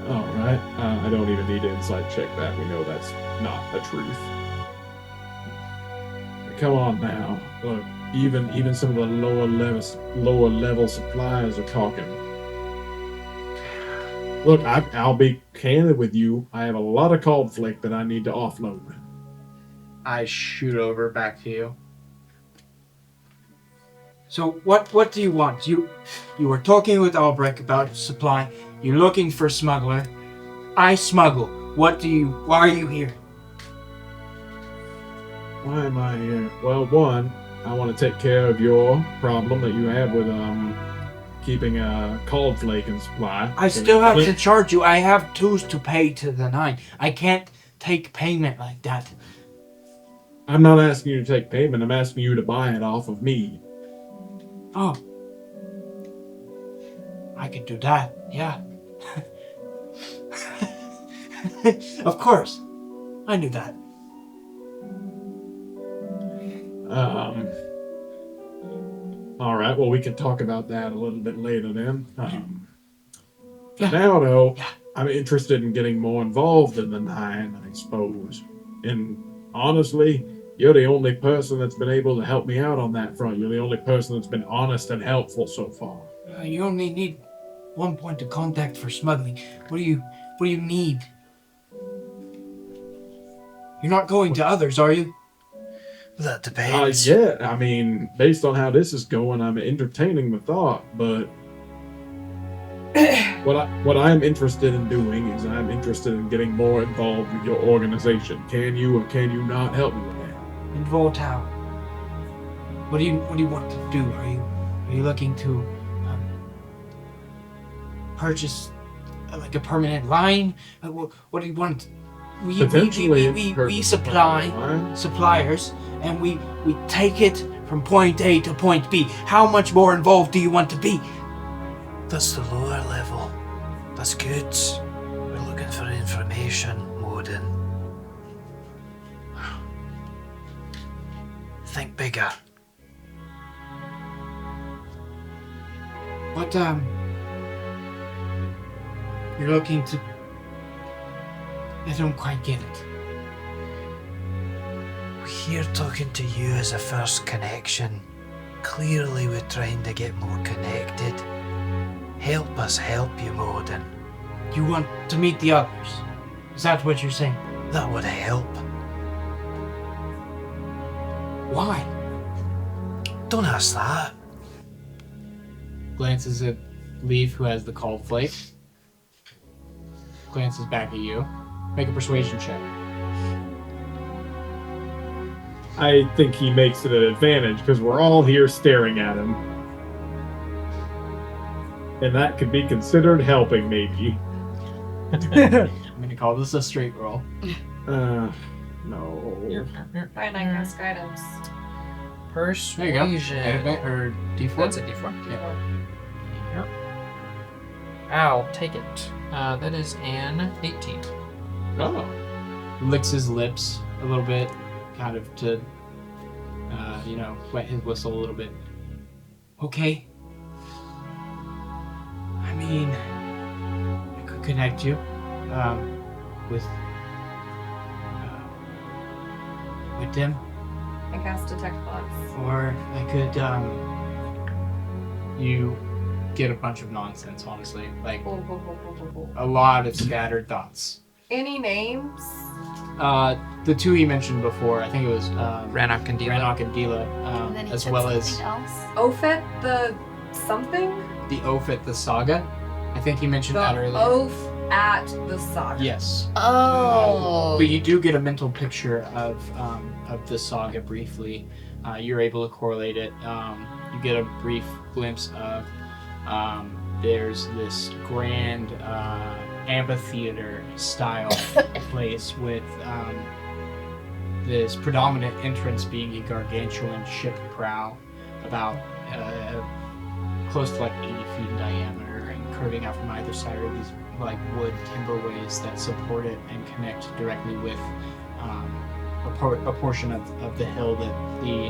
All right. right? I don't even need to insight check that. We know that's not the truth. Come on now. Look, even some of the lower level suppliers are talking. Look, I'll be candid with you. I have a lot of cold flake that I need to offload. I shoot over back to you. So what do you want? You were talking with Albrecht about supply. You're looking for a smuggler. I smuggle. Why are you here? Why am I here? Well, one, I want to take care of your problem that you have with keeping a cold flake in supply. I still have to charge you. I have dues to pay to the 9. I can't take payment like that. I'm not asking you to take payment. I'm asking you to buy it off of me. Oh. I could do that, yeah. Of course. I knew that. All right, well, we can talk about that a little bit later then. Now, though, I'm interested in getting more involved in the 9, I suppose. And honestly, you're the only person that's been able to help me out on that front. You're the only person that's been honest and helpful so far. You only need one point of contact for smuggling. What do you need? You're not going to others, are you? That depends. Yeah, I mean, based on how this is going, I'm entertaining the thought, but what I'm interested in doing is I'm interested in getting more involved with your organization. Can you or can you not help me with that? Involved how? What do you want to do? Are you looking to purchase like a permanent line? What do you want? We supply suppliers, and we take it from point A to point B. How much more involved do you want to be? That's the lower level. That's good. We're looking for information, Modin. Think bigger. What you're looking to... I don't quite get it. We're here talking to you as a first connection. Clearly we're trying to get more connected. Help us help you, Modin. You want to meet the others? Is that what you're saying? That would help. Why? Don't ask that. Glances at Leaf, who has the cold flake. Glances back at you. Make a persuasion check. I think he makes it an advantage because we're all here staring at him. And that could be considered helping, maybe. I'm going to call this a straight roll. No. Fine, I cast guidance. There you go. Persuasion. Or D4? That's a D4. Yeah. Yep. I'll take it. That is an 18. Oh. Licks his lips a little bit, kind of to, wet his whistle a little bit. Okay. I mean, I could connect you with them, I cast detect thoughts. or I could You get a bunch of nonsense, honestly. Like, Cool. a lot of scattered thoughts. Any names? The two he mentioned before, I think it was Rannoch and Dila. Rannoch and Dila, And then he as said well as something else. Ophet the something? the oath at the saga. I think he mentioned The that earlier. oath at the saga. Yes. Oh. But you do get a mental picture of the saga briefly. You're able to correlate it. You get a brief glimpse of there's this grand amphitheater style place with this predominant entrance being a gargantuan ship prow about close to like 80 feet in diameter, and curving out from either side are these like wood timberways that support it and connect directly with a portion of the hill that the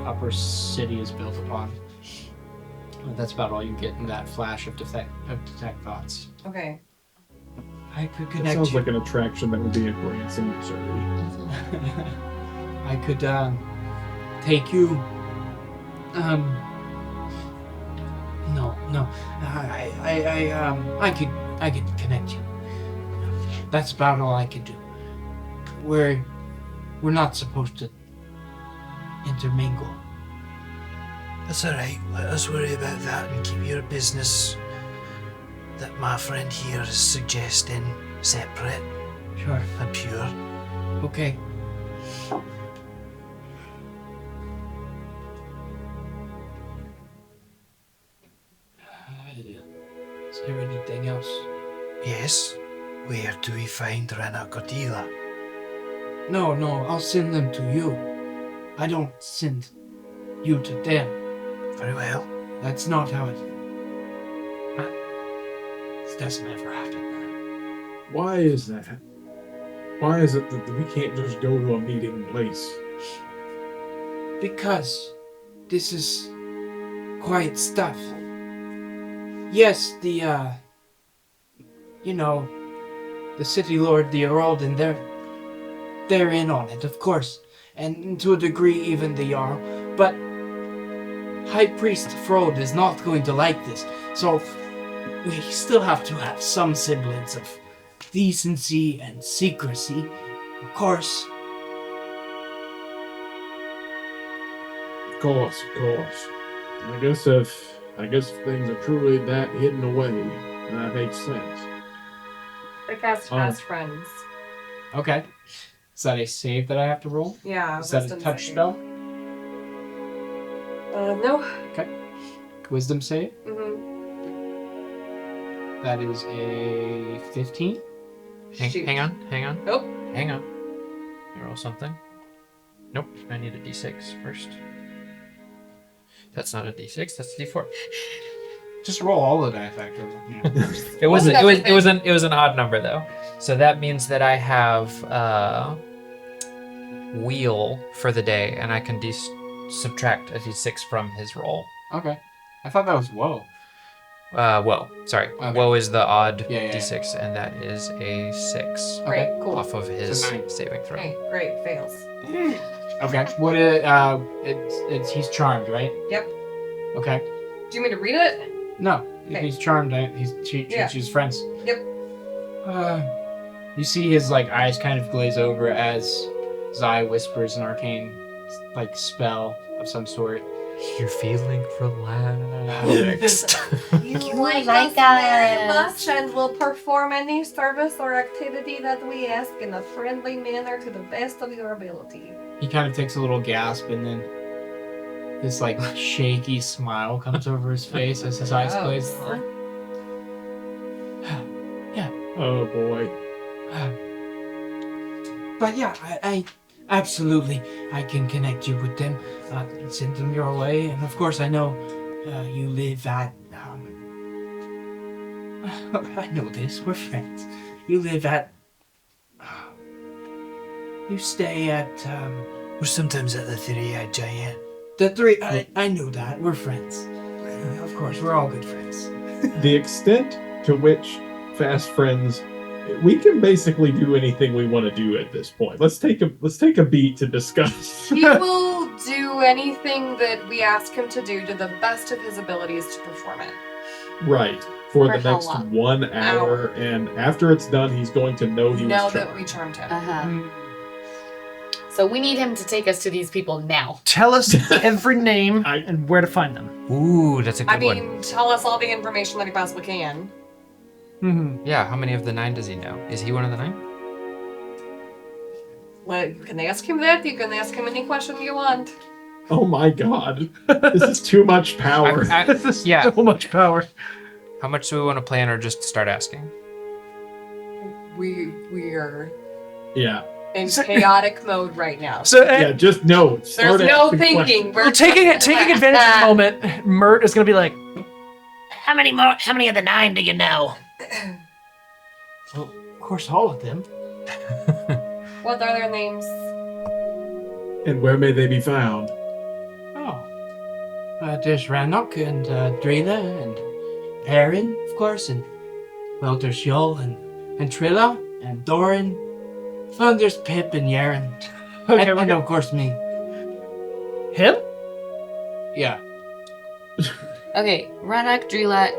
upper city is built upon. That's about all you get in that flash of detect thoughts. Okay. I could That connect sounds you. like an attraction that would be in Branson, Missouri. I could take you. No. I could connect you. That's about all I could do. We're not supposed to intermingle. That's alright. Let us worry about that and keep your business that my friend here is suggesting separate Sure. and pure. Okay. Is there anything else? Yes. Where do we find Rana Cordila? No, I'll send them to you. I don't send you to them. Very well. That's not how it... This doesn't ever happen. Why is that? Why is it that we can't just go to a meeting place? Because this is quiet stuff. Yes, the city lord, the Aralden, they're in on it, of course. And to a degree, even the Jarl. But High Priest Frode is not going to like this. So we still have to have some semblance of decency and secrecy. Of course. Of course. I guess things are truly that hidden away. That makes sense. I cast Fast Friends. Okay. Is that a save that I have to roll? Yeah. Is that a wisdom touch saving. spell? No. Wisdom save? Mm-hmm. That is a 15. Shoot. Hang on. Nope. Hang on. You roll something. Nope. I need a d6 first. That's not a d6. That's a d4. Just roll all the die factors. It was an odd number though. So that means that I have wheel for the day, and I can subtract a d6 from his roll. Okay. I thought that was whoa. Woe. Sorry. Okay. Woe is the odd Yeah. d6, and that is a 6 Great. Cool. off of his So 9. saving throw. Okay. Great. Fails. Okay. What? It's he's charmed, right? Yep. Okay. Do you want me to read it? No, if Okay. he's charmed, she's friends. Yep. You see his eyes kind of glaze over as Zai whispers an arcane spell of some sort. You're feeling relaxed. You like like us very us. much and will perform any service or activity that we ask in a friendly manner to the best of your ability. He kind of takes a little gasp, and then this shaky smile comes over his face as his eyes glaze over. Oh boy. But yeah, I absolutely, I can connect you with them, send them your way, and of course I know you live at, I know this, we're friends. You live at, you stay at, We're sometimes at the Three-Eyed Giant. the three, I knew that, we're friends. Of course, we're all good friends. The extent to which Fast Friends, we can basically do anything we want to do at this point. Let's take a beat to discuss. He will do anything that we ask him to do to the best of his abilities to perform it. Right. For the how next long? 1 hour, and after it's done, he's going to know he Know was that charmed. we charmed him. Uh-huh. So we need him to take us to these people now. Tell us every name I- and where to find them. Ooh, that's a good I mean, one. tell us all the information that he possibly can. Mm-hmm. Yeah, how many of the 9 does he know? Is he one of the 9? Well, you can ask him that. You can ask him any question you want. Oh my god. This is too much power. This is Yeah. so much power. How much do we want to plan, or just start asking? We are Yeah. in chaotic mode right now. So Yeah, just no. There's Start no asking thinking. questions. We're well, taking advantage of the moment, Mert is gonna be like, How many of the 9 do you know? Well, of course, all of them. What are their names? And where may they be found? Oh. There's Rannoch and Drela and Perrin, of course, and well, there's Yul and and Trilla, and Doran. Well, there's Pip and Yaren. Okay, and of course me. Him? Yeah. Okay, Ranak, Drila,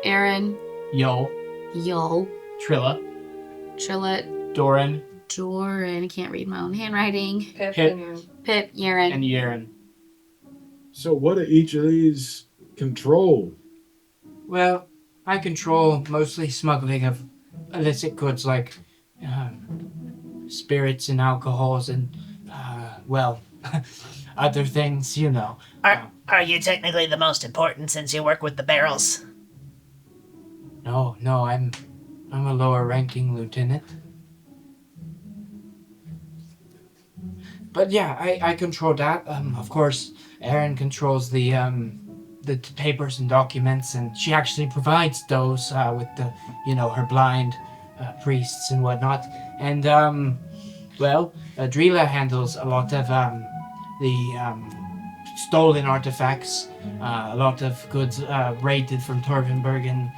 Aaron, Yo, Yo, Trilla, Trilla, Doran, Doran. I can't read my own handwriting. Pip Pip. and Pip, Yaren. and Yaren. So what do each of these control? Well, I control mostly smuggling of illicit goods like spirits and alcohols and, other things, you know. Are you technically the most important since you work with the barrels? No, I'm a lower ranking lieutenant. But yeah, I control that. Of course, Erin controls the papers and documents, and she actually provides those with the, her blind priests and whatnot. And Drila handles a lot of the stolen artifacts, a lot of goods raided from Torvenbergen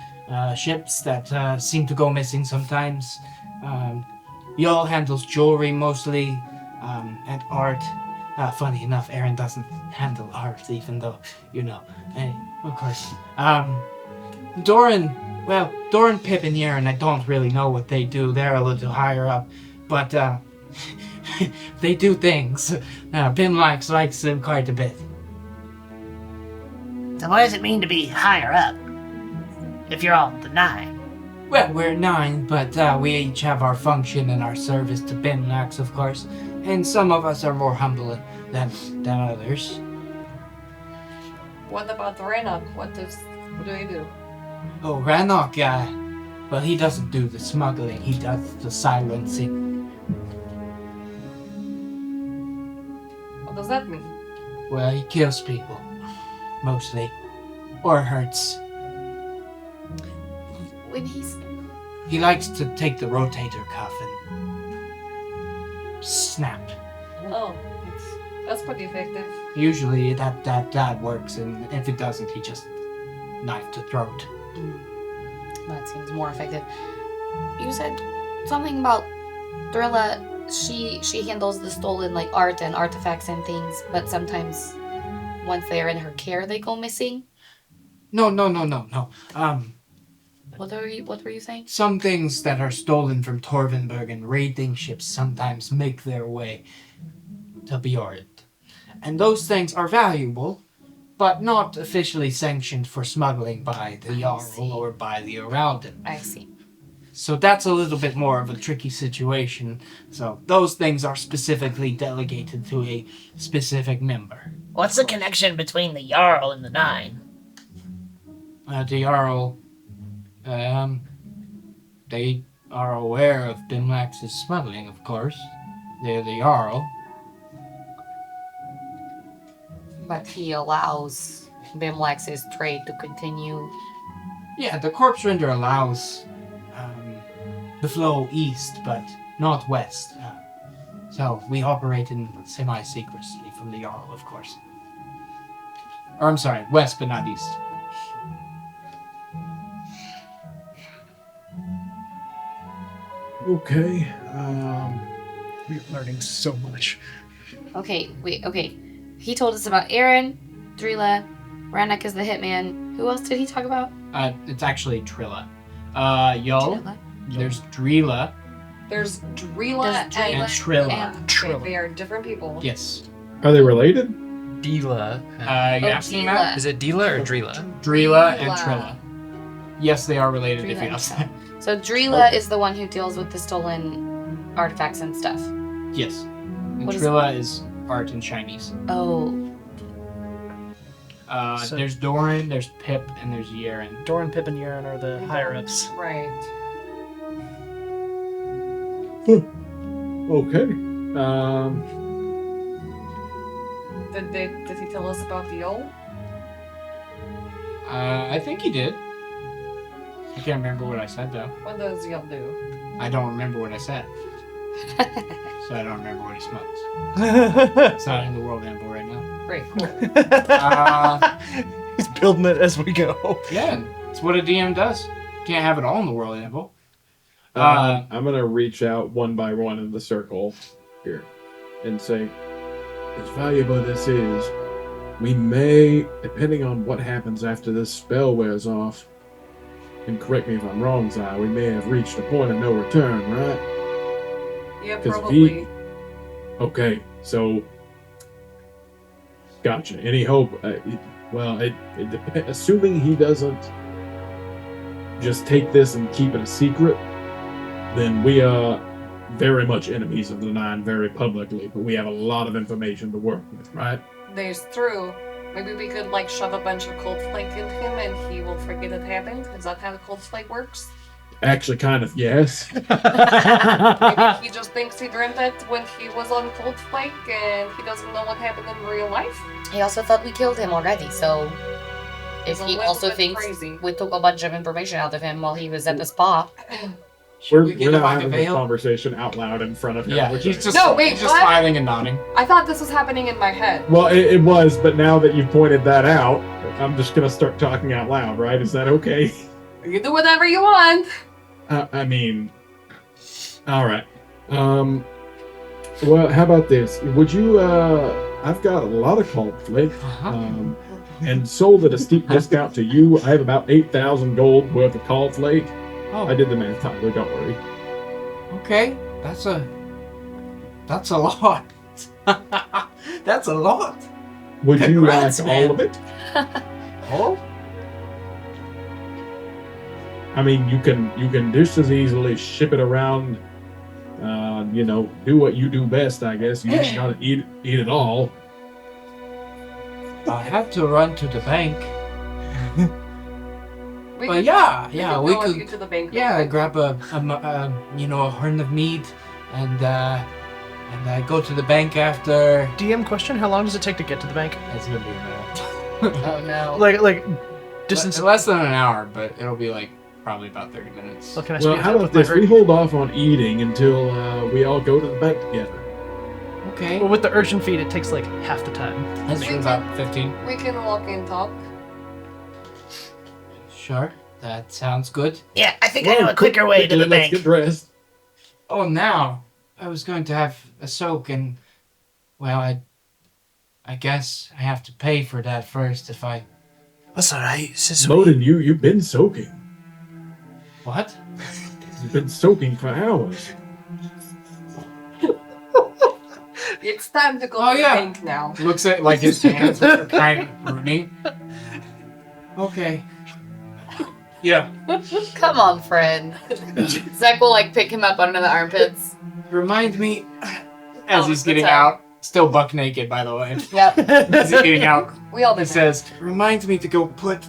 ships that seem to go missing sometimes. Y'all handles jewelry mostly, and art. Funny enough, Aaron doesn't handle art, even though, hey, of course. Doran, Pip, and Aaron, I don't really know what they do. They're a little higher up, but they do things. Bimlax likes them quite a bit. So what does it mean to be higher up? If you're all the 9. Well, we're 9, but we each have our function and our service to Bimlax, of course. And some of us are more humble than others. what about Rena? What do they do? Oh, Rannoch, well, he doesn't do the smuggling, he does the silencing. What does that mean? Well, he kills people, mostly. Or hurts. When he's He likes to take the rotator cuff and snap. Oh, that's pretty effective. Usually that works, and if it doesn't, he just knife to throat. that seems more effective. You said something about Drilla. She handles the stolen like art and artifacts and things, but sometimes once they are in her care, they go missing. No. What were you saying? Some things that are stolen from Torvenberg and raiding ships sometimes make their way to Bjorn. And those things are valuable, but not officially sanctioned for smuggling by the Jarl or by the Aralden. I see. So that's a little bit more of a tricky situation. So those things are specifically delegated to a specific member. What's the connection between the Jarl and the 9? The Jarl, they are aware of Bimlax's smuggling, of course. They're the Jarl. But he allows Bimlax's trade to continue. Yeah, the corpse render allows the flow east, but not west. So we operate in semi-secrecy from the Jarl, of course. Or I'm sorry, west but not east. Okay. We're learning so much. Okay. He told us about Aaron, Drila, Ranak is the hitman. Who else did he talk about? It's actually Trilla. Y'all, there's Drila. There's Drila There's Drila and Trilla. and Trilla. They are different people. Yes. Are they related? Dila. You asking that? Is it Dila or Drila? Drila and Drila. Trilla. Yes, they are related if Drila you and ask Trilla. that. So Drila is the one who deals with the stolen artifacts and stuff. Yes. And What is- Trilla is art in Chinese. Oh, So- There's Doran, there's Pip, and there's Yaren. Doran, Pip, and Yaren are the higher ups. Right. Okay. Did he tell us about the old? I think he did. I can't remember what I said though. What does Yol do? I don't remember what I said. So I don't remember what he smokes. It's not in the world anvil right now. Great, cool. He's building it as we go. Yeah, it's what a DM does. Can't have it all in the world anvil. I'm gonna reach out one by one in the circle here and say, as valuable this is, we may, depending on what happens after this spell wears off, and correct me if I'm wrong, Zai, we may have reached a point of no return, right? Yeah, 'Cause if probably. Okay, so gotcha. Any hope? Well, it depends. Assuming he doesn't just take this and keep it a secret, then we are very much enemies of the Nine, very publicly. But we have a lot of information to work with, right? There's true. Maybe we could like shove a bunch of cold flake in him and he will forget it happened. Is that how the cold flake works? Actually, kind of yes. Maybe he just thinks he dreamt it when he was on cold flake and he doesn't know what happened in real life. He also thought we killed him already, so if It's a he little also bit thinks crazy. we took a bunch of information out of him while he was at the spa. We're get now him on having the this veil? conversation out loud in front of him. Yeah, which he's I- just No, wait, he's just what? smiling and nodding. I thought this was happening in my head. Well, it was, but now that you've pointed that out, I'm just gonna start talking out loud, right? Is that okay? You can do whatever you want. I mean, all right. Well, how about this? Would you? I've got a lot of cold flake, and sold at a steep discount to you. I have about 8,000 gold worth of cold flake. Oh, I did the math, Tyler. Don't worry. okay. That's a lot. That's a lot. Would you Congrats, like man. all of it? Oh, I mean, you can just as easily ship it around. Do what you do best, I guess. You just gotta eat it all. I have to run to the bank. We But could- yeah, we yeah, could we go with could. you to the bank. Yeah, I grab a horn of meat, and I go to the bank after. DM question: how long does it take to get to the bank? It's gonna be a minute. Oh no. Like distance. Less than an hour, but it'll be like probably about 30 minutes. Well, can I Well, speed how up about with my this? We urge? hold off on eating until we all go to the bank together. Okay. Well, with the urgent feed, it takes like half the time. That's We about can- 15. We can walk and talk. Sure. That sounds good. Yeah, I think I know a quicker way to the Let's bank. get dressed. Oh, now I was going to have a soak, and well, I guess I have to pay for that first. If I That's alright. Moden, you've been soaking. what? You've been soaking for hours. It's time to go Oh, to yeah. the bank now. Looks at like his hands are kind of pruning. Okay. Yeah. Come on, friend. Zach will like pick him up under the armpits. Remind me. As Oh, he's good getting time. out, still buck naked, by the way. Yep. As he's getting out, We all he did that. says, Remind me to go put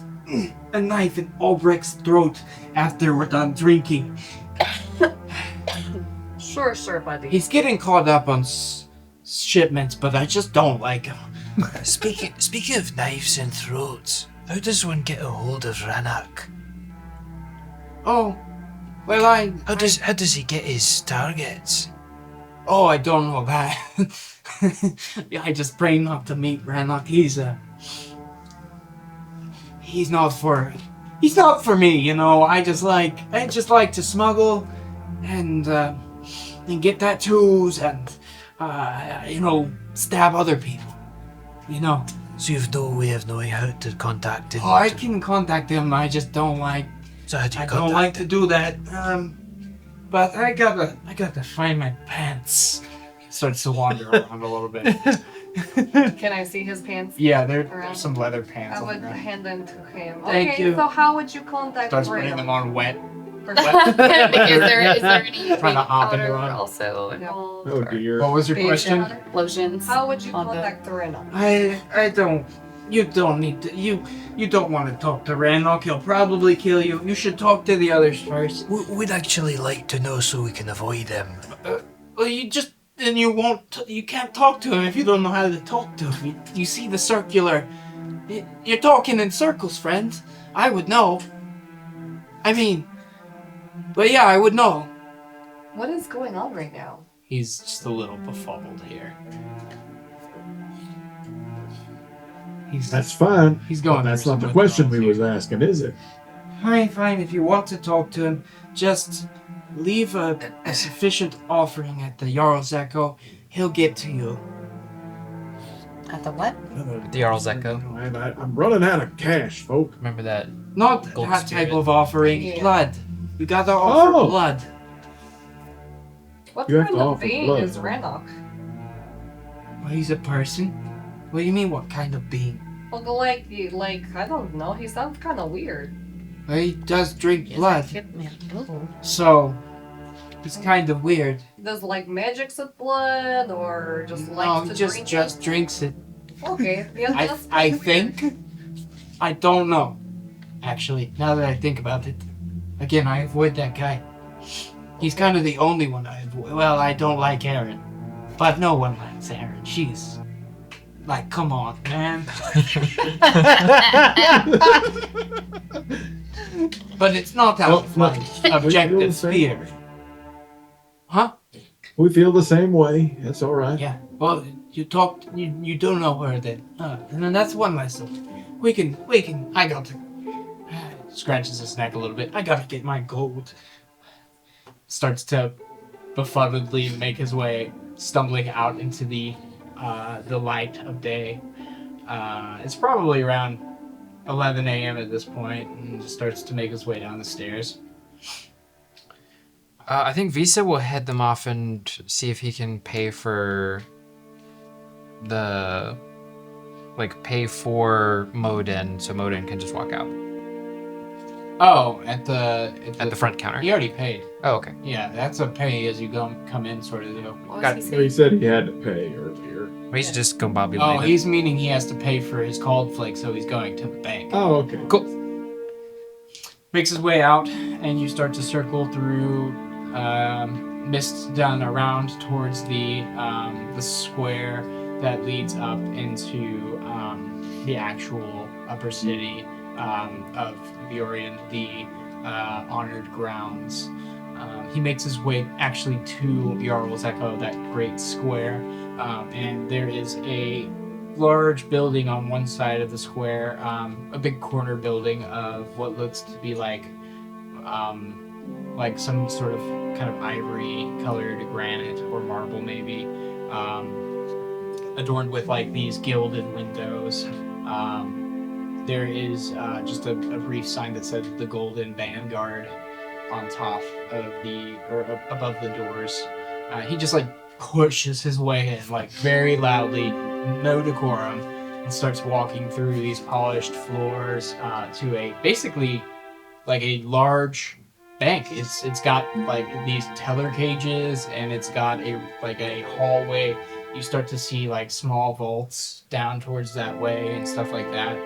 a knife in Albrecht's throat after we're done drinking. Sure, buddy. He's getting caught up on shipments, but I just don't like him. Speaking of knives and throats, how does one get a hold of Ranak? Oh, well, How does he get his targets? Oh, I don't know that. Yeah, I just pray not to meet Ranlock. He's not for me, you know. I just like to smuggle and get tattoos and stab other people. You know. So you've no way of knowing how to contact him. Oh, I can contact him. I just don't like. So how do you I contact don't like him? to do that. But I gotta find my pants. starts to wander around a little bit. Can I see his pants? Yeah, there's Around. some leather pants I on the would ground. hand them to him. Thank okay, you. so how would you contact Starts putting them on wet. is there any Trying to hop into powder one. also involved? Oh or dear. What was your Face question? powder? Lotions. How would you on the- contact Rena? I don't. You don't need to. You don't want to talk to Rannoch. He'll probably kill you. You should talk to the others first. We'd actually like to know so we can avoid him. Well, you can't talk to him if you don't know how to talk to him. You see the circular. You're talking in circles, friend. I would know. I mean, but yeah, I would know. What is going on right now? He's just a little befuddled here. That's fine. He's going. That's through not some the question we withdrawals was asking, is it? Fine. If you want to talk to him, just leave a sufficient offering at the Jarl's Echo. He'll get to you. At the what? The Jarl's Echo. I'm running out of cash, folk. Remember that? Not Gold that spirit. type of offering. Yeah. Blood. You gotta offer Oh. blood. What You have kind to of offer being blood. is Rannoch? Well, he's a person. What do you mean, what kind of being? Well, like, I don't know. He sounds kind of weird. Well, he does drink Is blood, that kid man? Ooh. so it's kind of weird. Does like magics with blood, or just No, likes he to just drink drinks it. it? Okay, yeah, that's I weird. think. I don't know. Actually, now that I think about it, again, I avoid that guy. He's kind of the only one I avoid. Well, I don't like Erin, but no one likes Erin. She's like, come on, man. But it's not out of Well, like no. objective fear. Huh? We feel the same way. It's all right. Yeah. Well, you don't know her then. And then that's one lesson. We can, I got to. Scratches his neck a little bit. I gotta get my gold. Starts to befuddledly make his way, stumbling out into the light of day. It's probably around 11 a.m. at this point, and starts to make his way down the stairs. I think Visa will head them off and see if he can pay for pay for Modin, so Modin can just walk out Oh, at the front counter. He already paid. Oh, okay. Yeah, that's a pay as you come in sort of deal. What Got was he So he saying? said he had to pay earlier. Well, he's just going Bobby Oh, Lane. he's meaning he has to pay for his called flake, so he's going to the bank. Oh, okay. Cool. Makes his way out, and you start to circle through mist down around towards the square that leads up into the actual upper city of Viorian, the honored grounds. He makes his way actually to Jarl's Echo, that great square, and there is a large building on one side of the square, a big corner building of what looks to be like some sort of kind of ivory colored granite or marble maybe, adorned with like these gilded windows. There is just a brief sign that says the Golden Vanguard on top of above the doors. He just like pushes his way in, like very loudly, no decorum, and starts walking through these polished floors to basically like a large bank. It's got like these teller cages, and it's got a hallway. You start to see like small vaults down towards that way and stuff like that.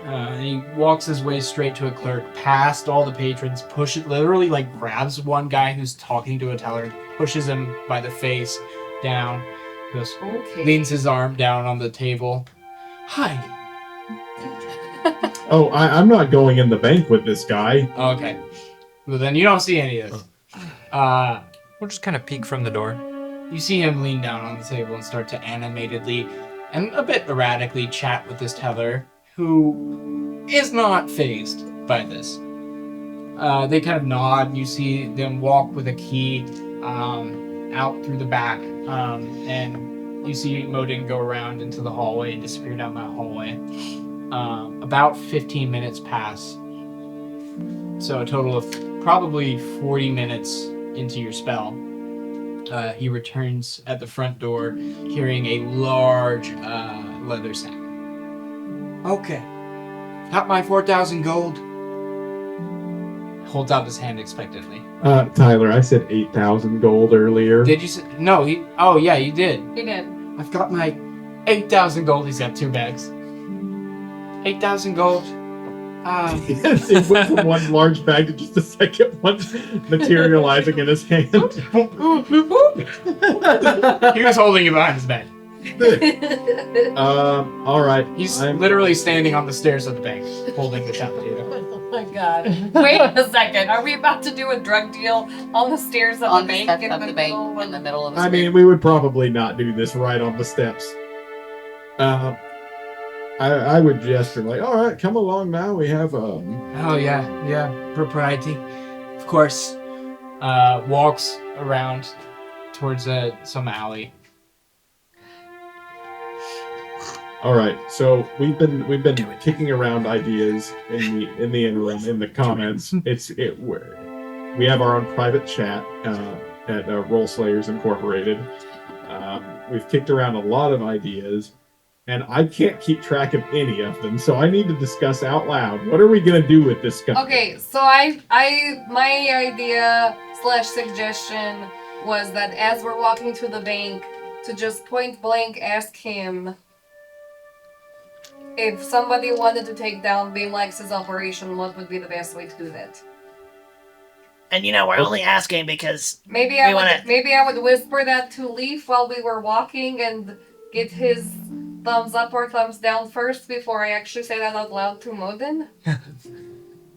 And he walks his way straight to a clerk, past all the patrons, literally like grabs one guy who's talking to a teller, pushes him by the face down, goes, Okay. leans his arm down on the table. Hi. Oh, I'm not going in the bank with this guy. Okay. Well, then you don't see any of this. We'll just kind of peek from the door. You see him lean down on the table and start to animatedly and a bit erratically chat with this teller, who is not fazed by this. They kind of nod. You see them walk with a key out through the back, and you see Modin go around into the hallway and disappear down that hallway. About 15 minutes pass. So a total of probably 40 minutes into your spell. He returns at the front door carrying a large leather sack. Okay. Got my 4,000 gold. Holds out his hand expectantly. Tyler, I said 8,000 gold earlier. Did you say? No, oh yeah, you did. He did. I've got my 8,000 gold. He's got 2 bags. 8,000 gold. It went from one large bag to just a second one materializing in his hand. He was holding it behind his back. All right. He's I'm- literally standing on the stairs of the bank, holding the shot potato. Oh my god. Wait a second. Are we about to do a drug deal on the stairs of On the the bank? steps in of the bank middle in the middle of the I street. mean, we would probably not do this right on the steps. I would gesture like, all right, come along now. We have Oh yeah, propriety. Of course. walks around towards some alley. All right, so we've been kicking around ideas in the interim in the comments. We have our own private chat at Role Slayers Incorporated. We've kicked around a lot of ideas, and I can't keep track of any of them. So I need to discuss out loud. What are we gonna do with this guy? Okay, so my idea / suggestion was that as we're walking to the bank, to just point blank ask him if somebody wanted to take down Beamlex's operation, what would be the best way to do that? And we're only asking because Maybe I would whisper that to Leaf while we were walking and get his thumbs up or thumbs down first before I actually say that out loud to Modin.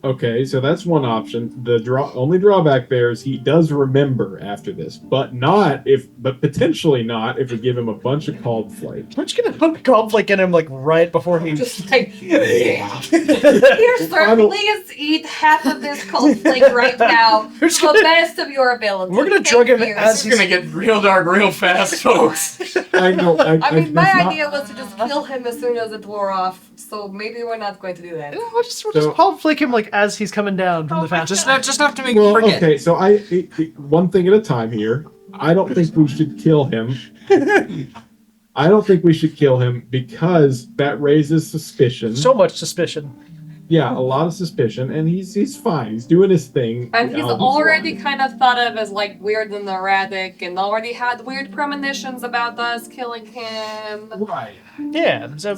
Okay, so that's one option. The only drawback there is he does remember after this, but potentially not if we give him a bunch of called flake. We're just gonna put conflict in him like right before he Just like, here, sir, please eat half of this cold flake right now to the best of your ability. We're gonna drug him as It's gonna get real dark real fast, folks. I know. I mean, my idea was to just kill him as soon as it wore off, so maybe we're not going to do that. We'll just conflict him like as he's coming down from the fast. Just enough to make you forget. Okay, so one thing at a time here. I don't think we should kill him. I don't think we should kill him because that raises suspicion. So much suspicion. Yeah, a lot of suspicion, and he's fine. He's doing his thing. And he's already kind of thought of as like weird and erratic, and already had weird premonitions about us killing him. Right. Yeah. So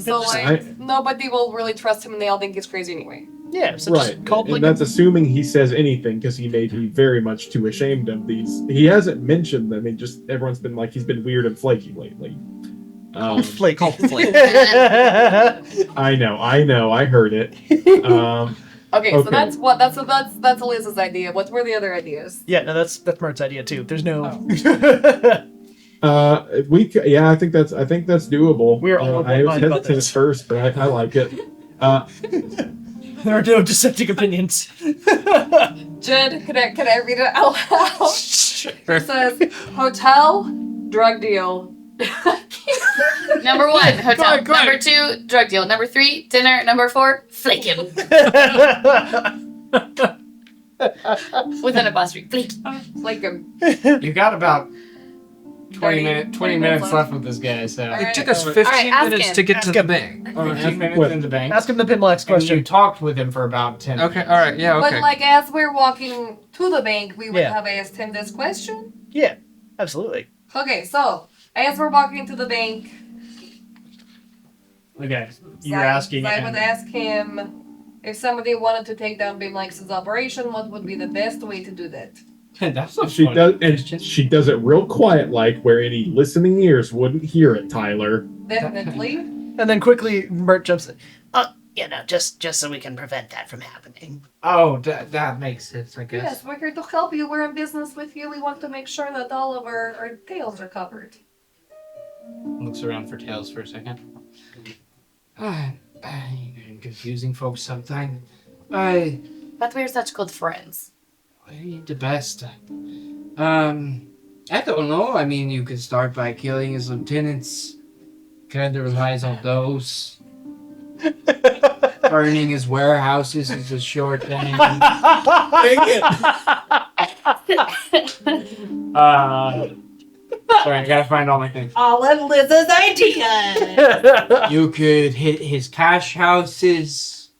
nobody will really trust him, and they all think he's crazy anyway. yeah. So Right, and that's assuming he says anything because he may be very much too ashamed of these. He hasn't mentioned them. Just everyone's been like he's been weird and flaky lately. Flake. I know. I heard it. Okay, so that's Eliz's idea. What were the other ideas? Yeah, no, that's Mert's idea too. There's no. I think that's doable. We're all I was mind about hesitant at this. first, but I like it. There are no dissenting opinions. Jed, can I read it out loud? Sure. It says, hotel, drug deal. Number 1, hotel. Go ahead. Number 2, drug deal. Number 3, dinner. Number 4, flake him. With an apostrophe. Flake. Like him. You got about 20 minutes minutes left with this guy, so. Alright. It took us 15 ask minutes him. to get to Ask the him. bank. 15 minutes in the bank. Ask him the Pinlex And you question. talked with him for about 10 Okay, minutes. alright, yeah, okay. But like as we're walking to the bank, we would Yeah. have asked him this question. Yeah, absolutely. Okay, so as we're walking to the bank, Okay, you're I asking. would and- ask him if somebody wanted to take down Beamlex's operation, what would be the best way to do that? That's a She funny does, question. and she does it real quiet, like where any listening ears wouldn't hear it. Tyler. Definitely. And then quickly, Mert jumps in. Just so we can prevent that from happening. Oh, that makes sense, I guess. Yes, we're here to help you. We're in business with you. We want to make sure that all of our tails are covered. Looks around for tails for a second. I'm confusing folks sometimes. But we're such good friends. The best. I don't know. I mean, you could start by killing his lieutenants. Kind of relies on those. Burning his warehouses is a short thing. Sorry, I gotta find all my things. All of Liz's idea. You could hit his cash houses.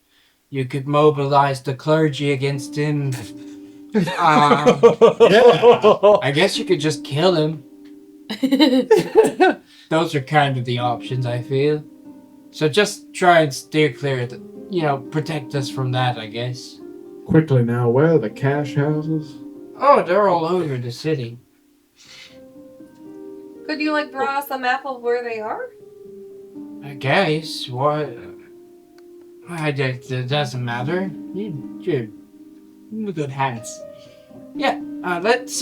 You could mobilize the clergy against him. I guess you could just kill him. Those are kind of the options, I feel. So just try and steer clear of protect us from that, I guess. Quickly now, where are the cash houses? Oh, they're all over the city. Could you draw us a map of where they are? I guess. What? It doesn't matter. You're in good hands. Yeah, let's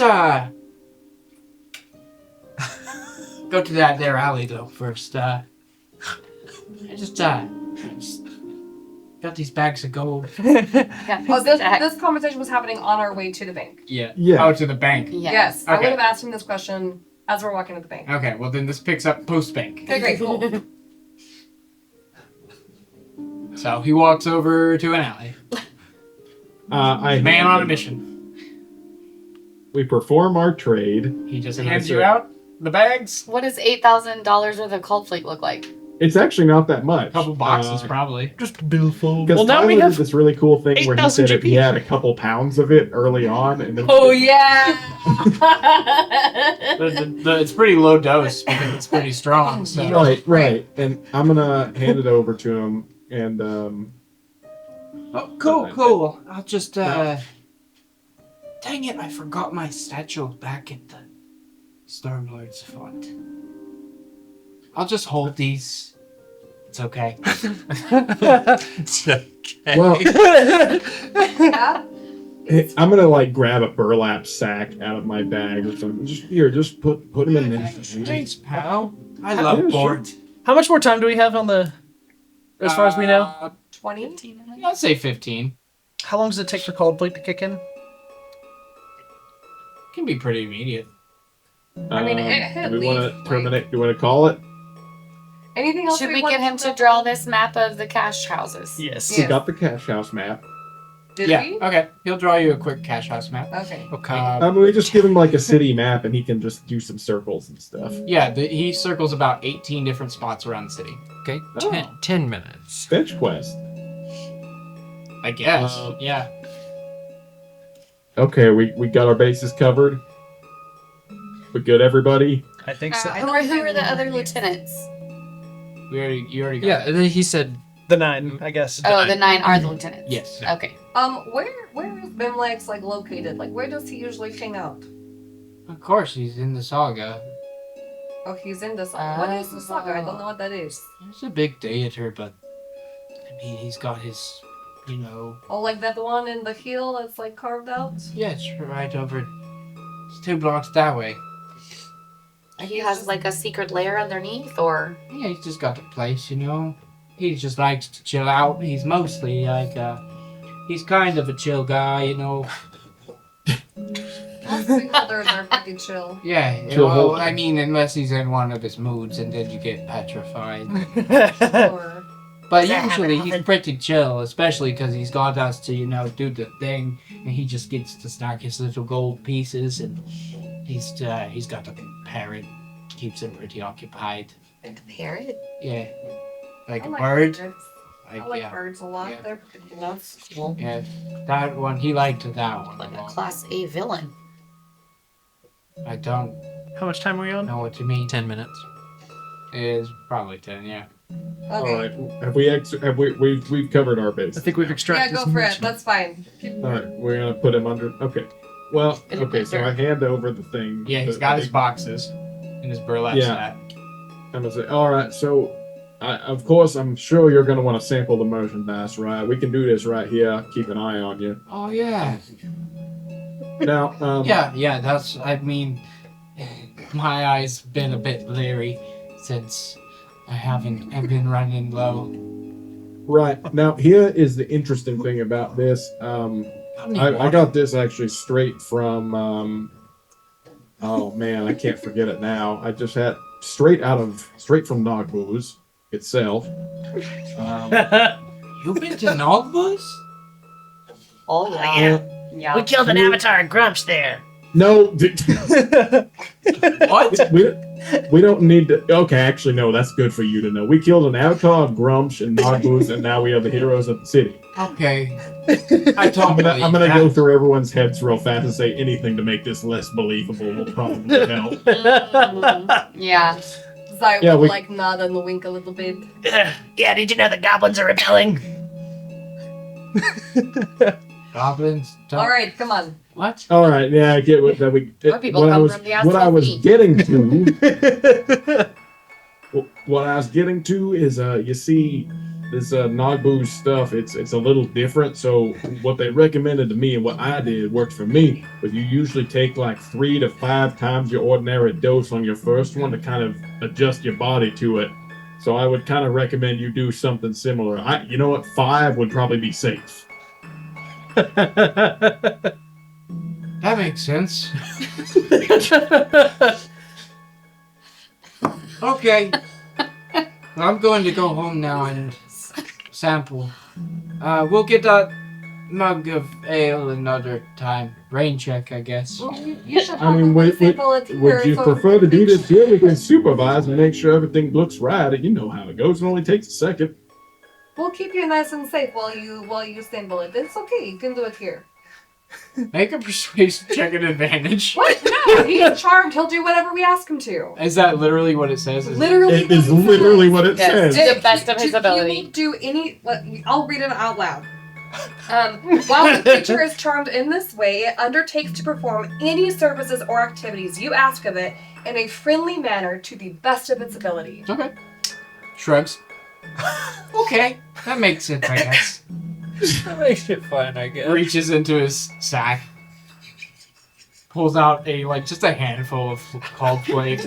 go to that there alley though first. Just Got these bags of gold. Yeah, Oh, exact- this conversation was happening on our way to the bank. Yeah. Yeah. Oh, to the bank. yeah. Yes, I Okay. would have asked him this question as we're walking to the bank. Okay, well then this picks up post bank. Okay, great, cool. So he walks over to an alley. Man on a mission. We perform our trade. He just And I hands you said- out the bags. What does $8,000 worth of cold flake look like? It's actually not that much. A couple boxes, probably. Just a billfold. Because Well, now Tyler we did have. this really cool thing where he 8,000 said he GP. had a couple pounds of it early on, and then Oh yeah. It's pretty low dose because it's pretty strong. So right, and I'm gonna hand it over to him, and Oh, cool. I'll just, Dang it, I forgot my satchel back at the Stormlord's font. I'll just hold these. It's okay. It's okay. well, Yeah. I'm gonna like grab a burlap sack out of my bag or something. Just put them in there. Thanks, pal. I love Yeah, sure. board. How much more time do we have on the? As far as we know, 20. 15 minutes? I'd say 15. how long does it take for cold flake to kick in? Can be pretty immediate. I mean, it do had we want leaf, to terminate? Do we want to call it? Anything else? Should we want get him to draw this map of the cash houses? Yes. We Yeah. got the cash house map. Did Yeah. we? Okay. He'll draw you a quick cash house map. Okay. Okay. We just give him like a city map, and he can just do some circles and stuff. Yeah. He circles about 18 different spots around the city. Okay. Oh. 10 minutes. Bench quest. I guess. Uh, Yeah. Okay, we got our bases covered. We good, everybody? I think so. Who are the other lieutenants? You already got Yeah, it. he said The 9, I guess. Oh, the 9 are the lieutenants. Yes. Okay. Where is Bimlex like located? Like, where does he usually hang out? Of course, he's in the saga. Oh, he's in the saga. What is the saga? I don't know what that is. He's a big theater, but I mean, he's got his, Oh, like that one in the hill that's like carved out? Yeah, it's right over. It's 2 blocks that way. He has like a secret lair underneath, or Yeah, he's just got the place, He just likes to chill out. He's mostly like, he's kind of a chill guy, Most others are pretty chill. Yeah, Chill well, out. I mean, unless he's in one of his moods and then you get petrified. Or But Does that usually happen he's often? pretty chill, especially because he's got us to, do the thing, and he just gets to stack his little gold pieces, and he's got a parrot, keeps him pretty occupied. the parrot. Yeah, like I a like bird. birds. Like, I like yeah, birds a lot. Yeah. They're pretty nuts. Well, yeah, that one he liked that one. like a a lot. class A villain. I don't How much time are we on? know what you mean. 10 minutes. It is probably 10, yeah. Okay. All right. Have we've covered our base? I think we've Yeah, extracted. go some for much- it. That's fine. All right, we're gonna put him under. Okay. Well, It'll okay. be So fair. I hand over the thing. Yeah, he's the got his big- boxes in his burlap Yeah. sack. I'm gonna say, all right. So, of course, I'm sure you're gonna want to sample the merchandise, right? We can do this right here. Keep an eye on you. Oh, yeah. Now, Yeah, I mean, my eyes been a bit leery since I've been running low. Right now, here is the interesting thing about this. I got this actually straight from. Oh man, I can't forget it now. I just had straight from Nogboo's itself. You been to Nogbus? Oh yeah. Yeah. We killed an avatar Grumps there. No, What? we don't need to. Okay, actually, no. That's good for you to know. We killed an avatar of Grumsh and Nogboo's, and now we are the heroes of the city. Okay. I I'm gonna that. go through everyone's heads real fast and say anything to make this less believable will probably help. Yeah. Zai Yeah, would we- like nod and wink a little bit. Yeah, did you know the goblins are rebelling? Goblins don't. All right, come on. What? All right, yeah, I get what that we. More people what I come was, from the what I outside was sea. getting to. What I was getting to is, you see, this Nogboo stuff. It's a little different. So what they recommended to me and what I did worked for me. But you usually take like 3 to 5 times your ordinary dose on your first one to kind of adjust your body to it. So I would kind of recommend you do something similar. You know what? 5 would probably be safe. That makes sense. Okay. I'm going to go home now and sample. We'll get that mug of ale another time. Rain check, I guess. Well, you should I mean, probably sample it here. would you so prefer to do this here? We can supervise and make sure everything looks right. You know how it goes. It only takes a second. We'll keep you nice and safe while you sample it. It's okay. You can do it here. Make a persuasion check at advantage. What? No, he's charmed. He'll do whatever we ask him to. Is that literally what it says? Literally. It is literally what it Yes. says. To the best of his You ability. will do any. I'll read it out loud. While the creature is charmed in this way, it undertakes to perform any services or activities you ask of it in a friendly manner to the best of its ability. Okay. Shrugs. Okay, that makes sense, I guess. That makes it fun, I guess. Reaches into his sack. Pulls out just a handful of cold flakes.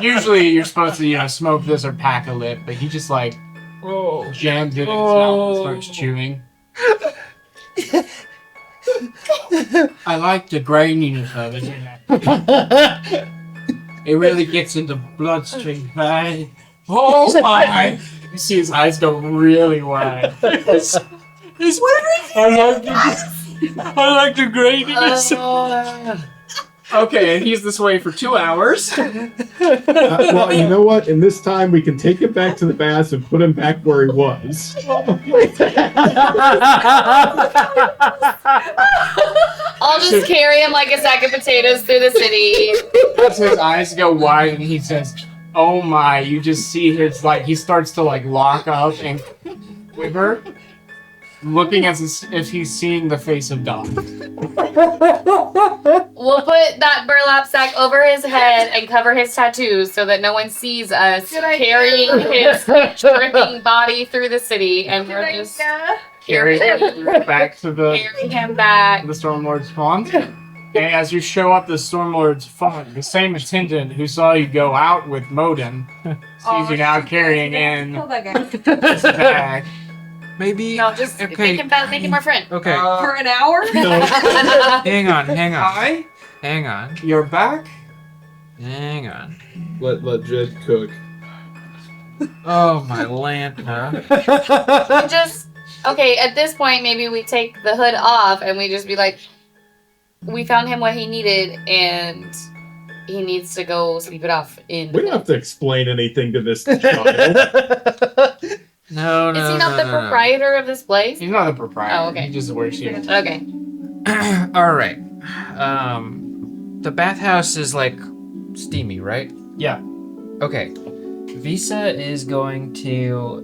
Usually you're supposed to, smoke this or pack a lip, but he just jams it in his mouth and starts chewing. I like the graininess of it. It really gets into bloodstream, right? Oh my! You see his eyes go really wide. I like the graininess. Okay, and he's this way for 2 hours. Well, you know what? In this time, we can take him back to the baths and put him back where he was. I'll just carry him like a sack of potatoes through the city. As his eyes go wide and he says, "Oh my!" You just see his he starts to lock up and quiver, looking as if he's seeing the face of Doc. We'll put that burlap sack over his head and cover his tattoos so that no one sees us carrying his dripping body through the city, and we're just Carry him back to the Stormlord's font. And as you show up the Stormlord's font, the same attendant who saw you go out with Modin sees you now carrying in Kill that guy. this bag. Maybe. No, just Okay. make him our friend. Okay. For an hour? Hang on. Hi, Hang on. you're back? Hang on. Let Jed cook. Oh, my lanta. Okay, at this point, maybe we take the hood off and we just be like, we found him what he needed and he needs to go sleep it off in. We don't have to explain anything to this child. No. Is he not the proprietor of this place? He's not the proprietor. Oh, okay. He just works here. Okay. All right. The bathhouse is steamy, right? Yeah. Okay. Visa is going to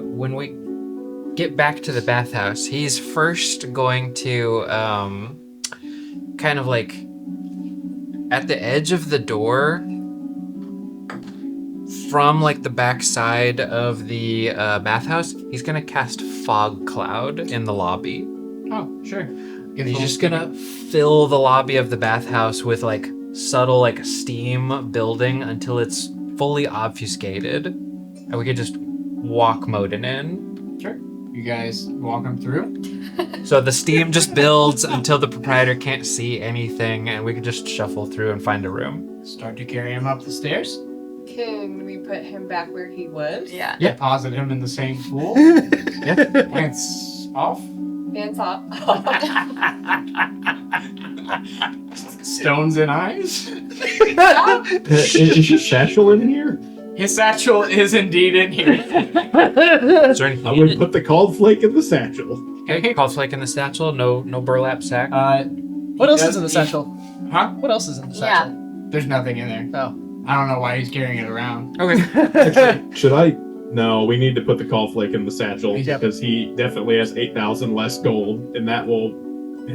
when we get back to the bathhouse, he's first going to kind of at the edge of the door from the back side of the bathhouse, he's gonna cast fog cloud in the lobby. Oh, sure. And he's just gonna fill the lobby of the bathhouse with subtle steam building until it's fully obfuscated, and we could just walk Modin in. Sure. You guys walk him through. So the steam just builds until the proprietor can't see anything, and we could just shuffle through and find a room. Start to carry him up the stairs. Can we put him back where he was? Yeah. Deposit him in the same pool. Pants off. Hands off. Stones in eyes. Is your satchel in here? His satchel is indeed in here. Is there anything I would put the called flake in the satchel. Okay, call flake in the satchel. No burlap sack. What else is in the satchel? Huh? What else is in the Yeah. satchel? There's nothing in there. Oh. I don't know why he's carrying it around. Okay. Should I? No, we need to put the call flake in the satchel Yep. because he definitely has 8,000 less gold, and that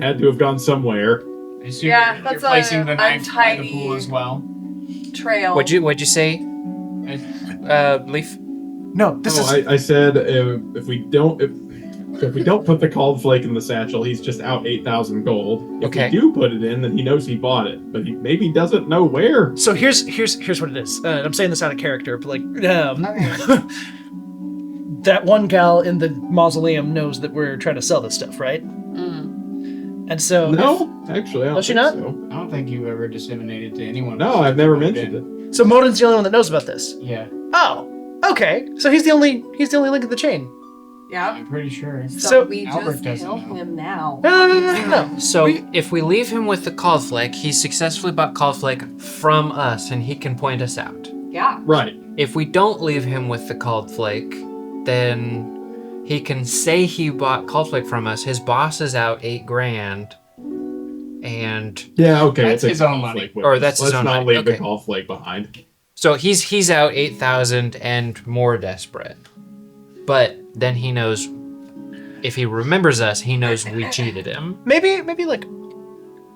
had to have gone somewhere. I assume Yeah, you're that's placing the knife by the untidy pool as well. Trail. What'd you say? Leaf? No, this I said if we don't, So if we don't put the called flake in the satchel, he's just out 8,000 gold. If Okay. we do put it in, then he knows he bought it, but he maybe doesn't know where. So here's what it is. I'm saying this out of character, but like, that one gal in the mausoleum knows that we're trying to sell this stuff, right? And so No, actually, I don't Does she think not? so. I don't think you've ever disseminated to anyone. No, I've never mentioned it. So Moden's the only one that knows about this. Yeah, Oh, okay. So he's the only link in the chain. Yeah. I'm pretty sure. So- we Albert just doesn't kill know. him now. No. So if we leave him with the called flake, he successfully bought called flake from us, and he can point us out. Yeah. Right. If we don't leave him with the called flake, then he can say he bought called flake from us. His boss is out 8 grand, and Yeah, okay. That's we'll take his the own called money. flake with Or us. that's his Let's own not money, leave okay. the call flake behind. so he's out 8,000 and more desperate. But then he knows, if he remembers us, he knows we cheated him. Maybe like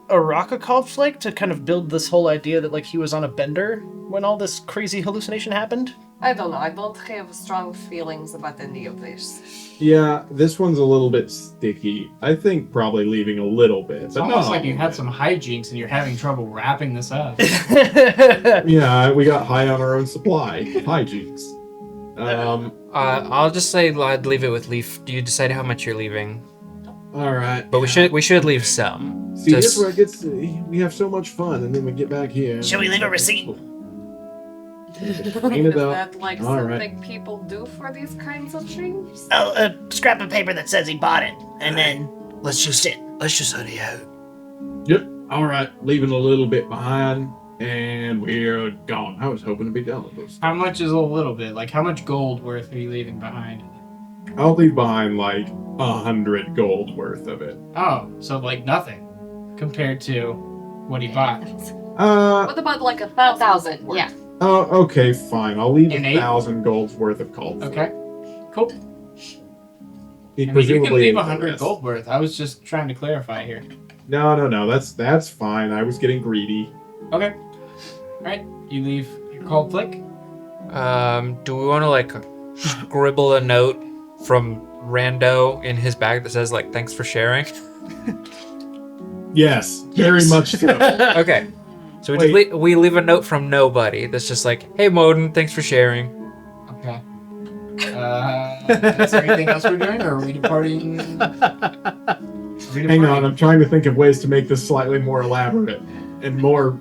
a Raka called Flake to kind of build this whole idea that like he was on a bender when all this crazy hallucination happened. I don't know. I don't have strong feelings about any of this. Yeah, this one's a little bit sticky. I think probably leaving a little bit. It's but not almost all like you of had it. some hijinks and you're having trouble wrapping this up. Yeah, we got high on our own supply. Hijinks. I'll just say I'd leave it with Leaf. Do you decide how much you're leaving? All right. But we should leave some. See, this Just- is where it gets. We have so much fun, and then we get back here. Should we leave a receipt? Clean it Is up. that like All something right. people do for these kinds of things? Oh, a scrap of paper that says he bought it, and then Let's just hurry out. Yep. All right. Leaving a little bit behind, and we're gone. I was hoping to be done with this. How much is a little bit? Like, how much gold worth are you leaving behind? I'll leave behind like 100 gold worth of it. Oh, so like nothing compared to what he bought. What about like 1,000? Yeah. Oh, okay, fine. I'll leave An 1,000 gold's worth of gold. Okay, cool. He I mean, you can presumably leave the 100 rest. gold worth. I was just trying to clarify here. No. That's fine. I was getting greedy. Okay. Alright, you leave your cold flick. Do we want to like scribble a note from Rando in his bag that says like "Thanks for sharing"? Yes, very much so. Okay. So we just we leave a note from nobody that's just like, "Hey Moden, thanks for sharing." Okay. Is there anything else we're doing, or are we departing? Hang on, I'm trying to think of ways to make this slightly more elaborate and more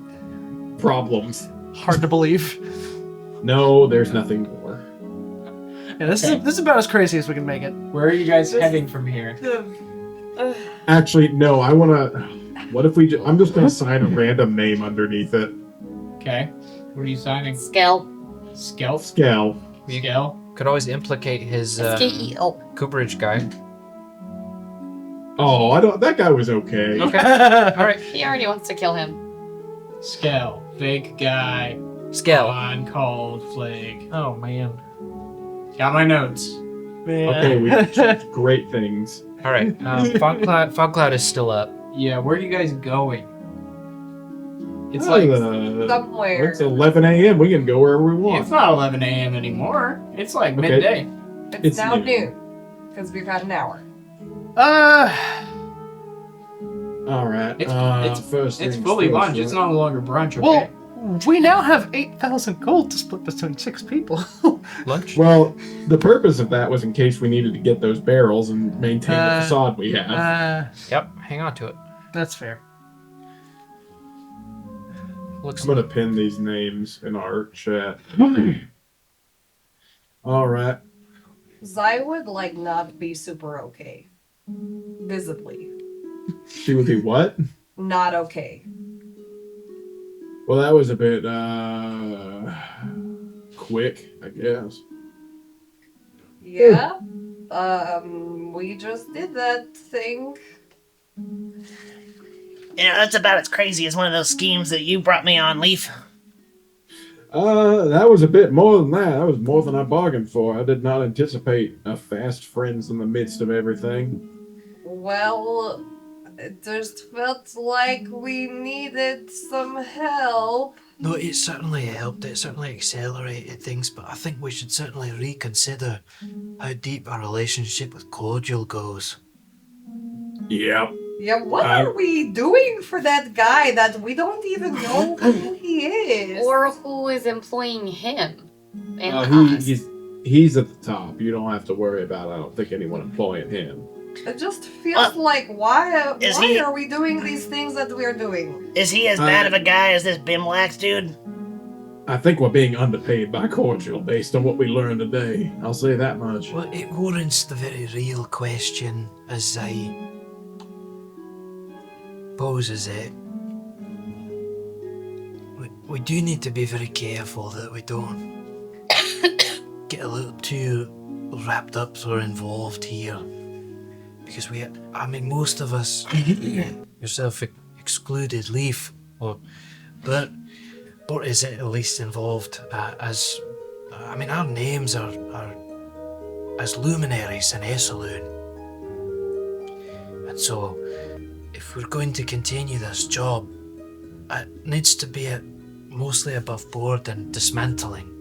problems. Hard to believe. No, there's nothing more. Yeah, this is about as crazy as we can make it. Where are you guys heading from here? Actually, no, I want to. What if we? I'm just going to sign a random name underneath it. Okay. What are you signing? Scale. Skelf? Scal. Skel? Could always implicate his SKEL. Cooperage guy. Oh, I don't. That guy was okay. Okay. All right. He already wants to kill him. Skel. Big guy. Scale. On cold flag. Oh man. Got my notes. Okay, we achieved great things. All right. Fog cloud is still up. Yeah, where are you guys going? It's Oh, like Somewhere. It's 11 a.m. We can go wherever we want. it's not 11 a.m. anymore. It's like Okay. midday. It's It's now noon. noon. Because we've had an hour. All right. It's first It's things fully first, lunch. It's right? no longer brunch. Okay. Well, we now have 8,000 gold to split between 6 people. Lunch. Well, the purpose of that was in case we needed to get those barrels and maintain the facade we have. Yep. Hang on to it. That's fair. Looks. I'm gonna pin these names in our chat. All right. Zai would like not be super okay. Visibly. She would be what? Not okay. Well, that was a bit quick, I guess. Yeah. We just did that thing. you know that's about as crazy as one of those schemes that you brought me on, Leaf. That was a bit more than that. That was more than I bargained for. I did not anticipate a fast friends in the midst of everything. Well, it just felt like we needed some help. No, it certainly helped. It certainly accelerated things, but I think we should certainly reconsider how deep our relationship with Cordial goes. Yep. Yeah, what are we doing for that guy that we don't even know who he is? Or who is employing him and us. He's at the top. You don't have to worry about, I don't think, anyone employing him. It just feels like, why are we doing these things that we're doing? Is he as bad of a guy as this Bimlax dude? I think we're being underpaid by Cordial based on what we learned today. I'll say that much. Well, it warrants the very real question as I poses it. We do need to be very careful that we don't get a little too wrapped up or involved here. Because most of us, yourself excluded, Leaf, or Bert is at least involved our names are as luminaries in Esaloon. And so, if we're going to continue this job, it needs to be mostly above board and dismantling.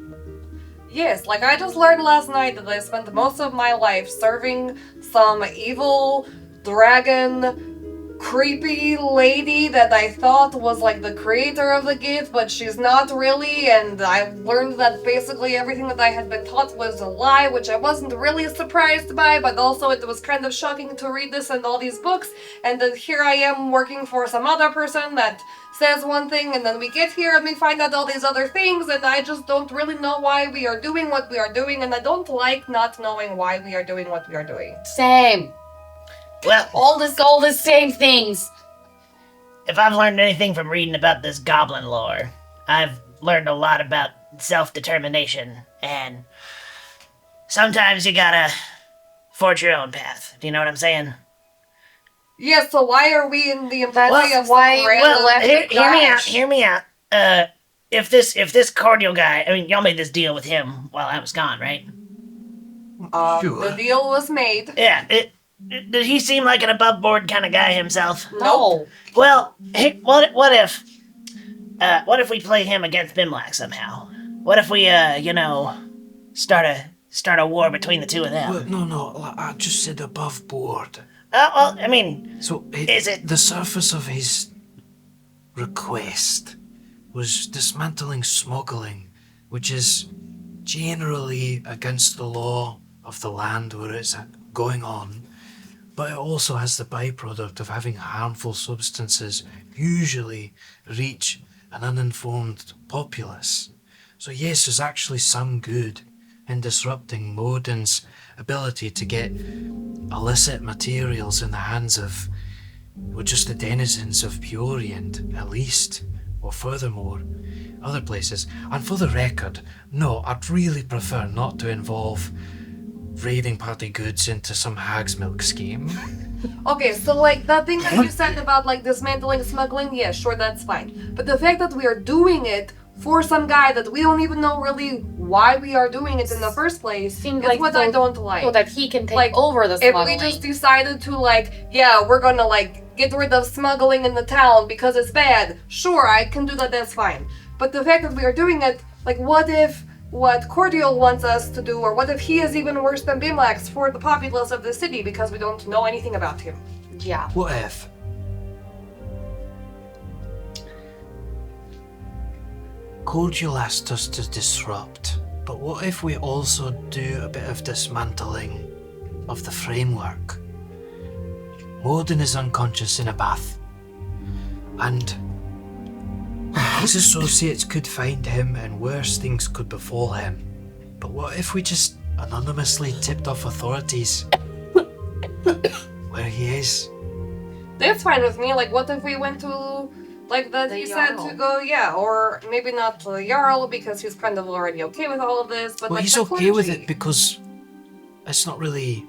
Yes, like I just learned last night that I spent most of my life serving some evil dragon creepy lady that I thought was like the creator of the gift, but she's not really, and I learned that basically everything that I had been taught was a lie, which I wasn't really surprised by, but also it was kind of shocking to read this and all these books, and then here I am working for some other person that says one thing, and then we get here and we find out all these other things, and I just don't really know why we are doing what we are doing, and I don't like not knowing why we are doing what we are doing. Same. Well, all the same things. If I've learned anything from reading about this goblin lore, I've learned a lot about self-determination, and sometimes you gotta forge your own path. Do you know what I'm saying? Yeah, so why are we in the employ of why hear me out. If this Cordial guy, y'all made this deal with him while I was gone, right? Sure. The deal was made. Yeah, did he seem like an above-board kind of guy himself? No. Well, hey, what if we play him against Bimlax somehow? What if we, start a war between the two of them? Well, no, I just said above board. So is it the surface of his request was dismantling smuggling, which is generally against the law of the land where it's going on, but it also has the byproduct of having harmful substances usually reach an uninformed populace. So yes, there's actually some good in disrupting Modin's ability to get illicit materials in the hands of, just the denizens of Peorient, at least, or furthermore, other places. And for the record, no, I'd really prefer not to involve raiding party goods into some hag's milk scheme. Okay, so like that thing that you said about like dismantling smuggling, yeah, sure, that's fine. But the fact that we are doing it for some guy that we don't even know really why we are doing it in the first place Seems is like what I don't like. So that he can take like, over the smuggling. If we just decided to we're gonna get rid of smuggling in the town because it's bad, sure, I can do that, that's fine. But the fact that we are doing it, what if what Cordial wants us to do, or what if he is even worse than Bimlax for the populace of the city because we don't know anything about him? Yeah. What if? Cordial asked us to disrupt, but what if we also do a bit of dismantling of the framework? Modin is unconscious in a bath, and his associates could find him and worse things could befall him. But what if we just anonymously tipped off authorities where he is? That's fine with me. What if we went to, he said to go, or maybe not to the Jarl because he's kind of already okay with all of this, but well, he's okay with it because it's not really...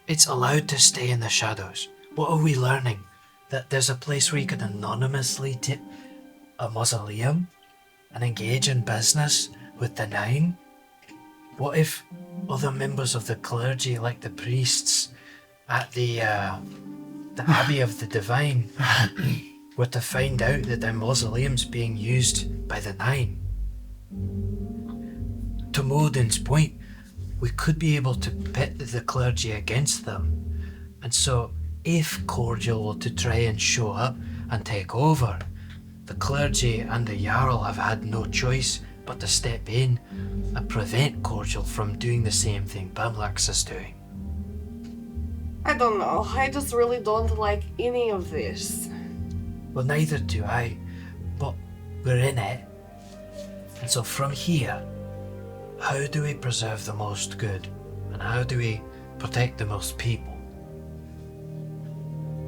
It's allowed to stay in the shadows. What are we learning? That there's a place where you can anonymously tip a mausoleum and engage in business with the Nine? What if other members of the clergy, like the priests at the Abbey of the Divine, were to find out that the mausoleum's being used by the Nine, to Modin's point, we could be able to pit the clergy against them. And so, if Cordial were to try and show up and take over, the clergy and the Jarl have had no choice but to step in and prevent Cordial from doing the same thing Bamlax is doing. I don't know. I just really don't like any of this. Well, neither do I, but we're in it. And so from here, how do we preserve the most good? And how do we protect the most people?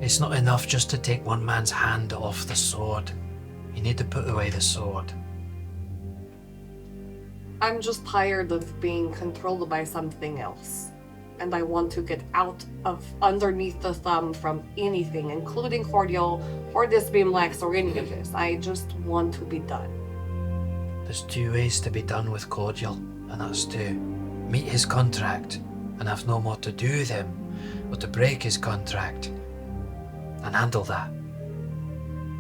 It's not enough just to take one man's hand off the sword. You need to put away the sword. I'm just tired of being controlled by something else. And I want to get out of underneath the thumb from anything, including Cordial or this Beamlax or any of this. I just want to be done. There's two ways to be done with Cordial, and that's to meet his contract and have no more to do with him, or to break his contract and handle that.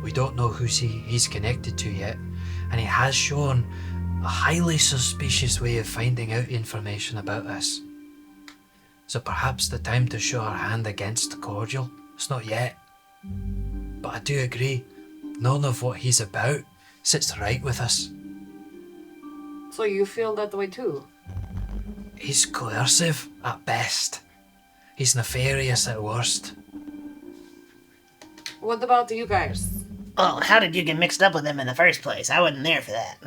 We don't know who he's connected to yet, and he has shown a highly suspicious way of finding out information about us. So perhaps the time to show our hand against Cordial is not yet. But I do agree, none of what he's about sits right with us. So you feel that way too? He's coercive at best. He's nefarious at worst. What about you guys? Well, how did you get mixed up with him in the first place? I wasn't there for that.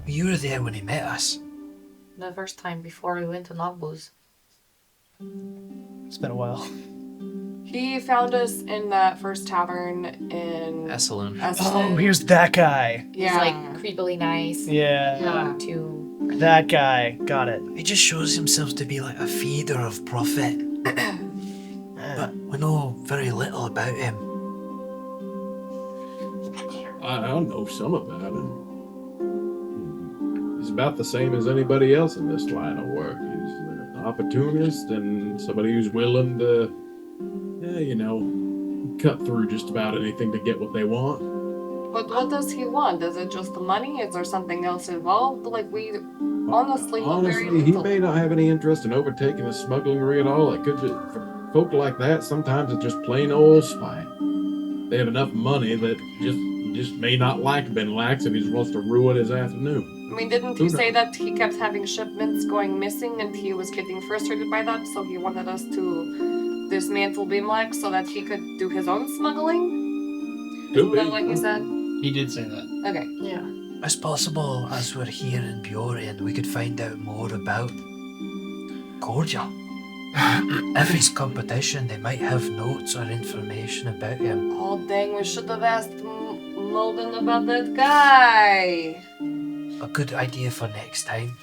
You were there when he met us. The first time before we went to Nogbuz. It's been a while. He found us in that first tavern in Essalon. Oh, here's that guy. He's like creepily nice. Yeah. To That guy. Got it. He just shows himself to be like a feeder of profit. But we know very little about him. I know some about him. He's about the same as anybody else in this line of work. He's an opportunist and somebody who's willing to, cut through just about anything to get what they want. But what does he want? Is it just the money? Is there something else involved? Like, we honestly know very Honestly, he little. may not have any interest in overtaking the smuggling ring at all. It could be, for folk like that, sometimes it's just plain old spite. They have enough money that he just may not like Ben Lax and he just wants to ruin his afternoon. I mean, didn't you say that he kept having shipments going missing and he was getting frustrated by that, so he wanted us to dismantle Beamlax so that he could do his own smuggling? Could Isn't that what he said? He did say that. Okay. yeah. It's possible as we're here in Bjorn, we could find out more about Cordial. If he's competition, they might have notes or information about him. Oh, dang, we should have asked Molden about that guy. A good idea for next time.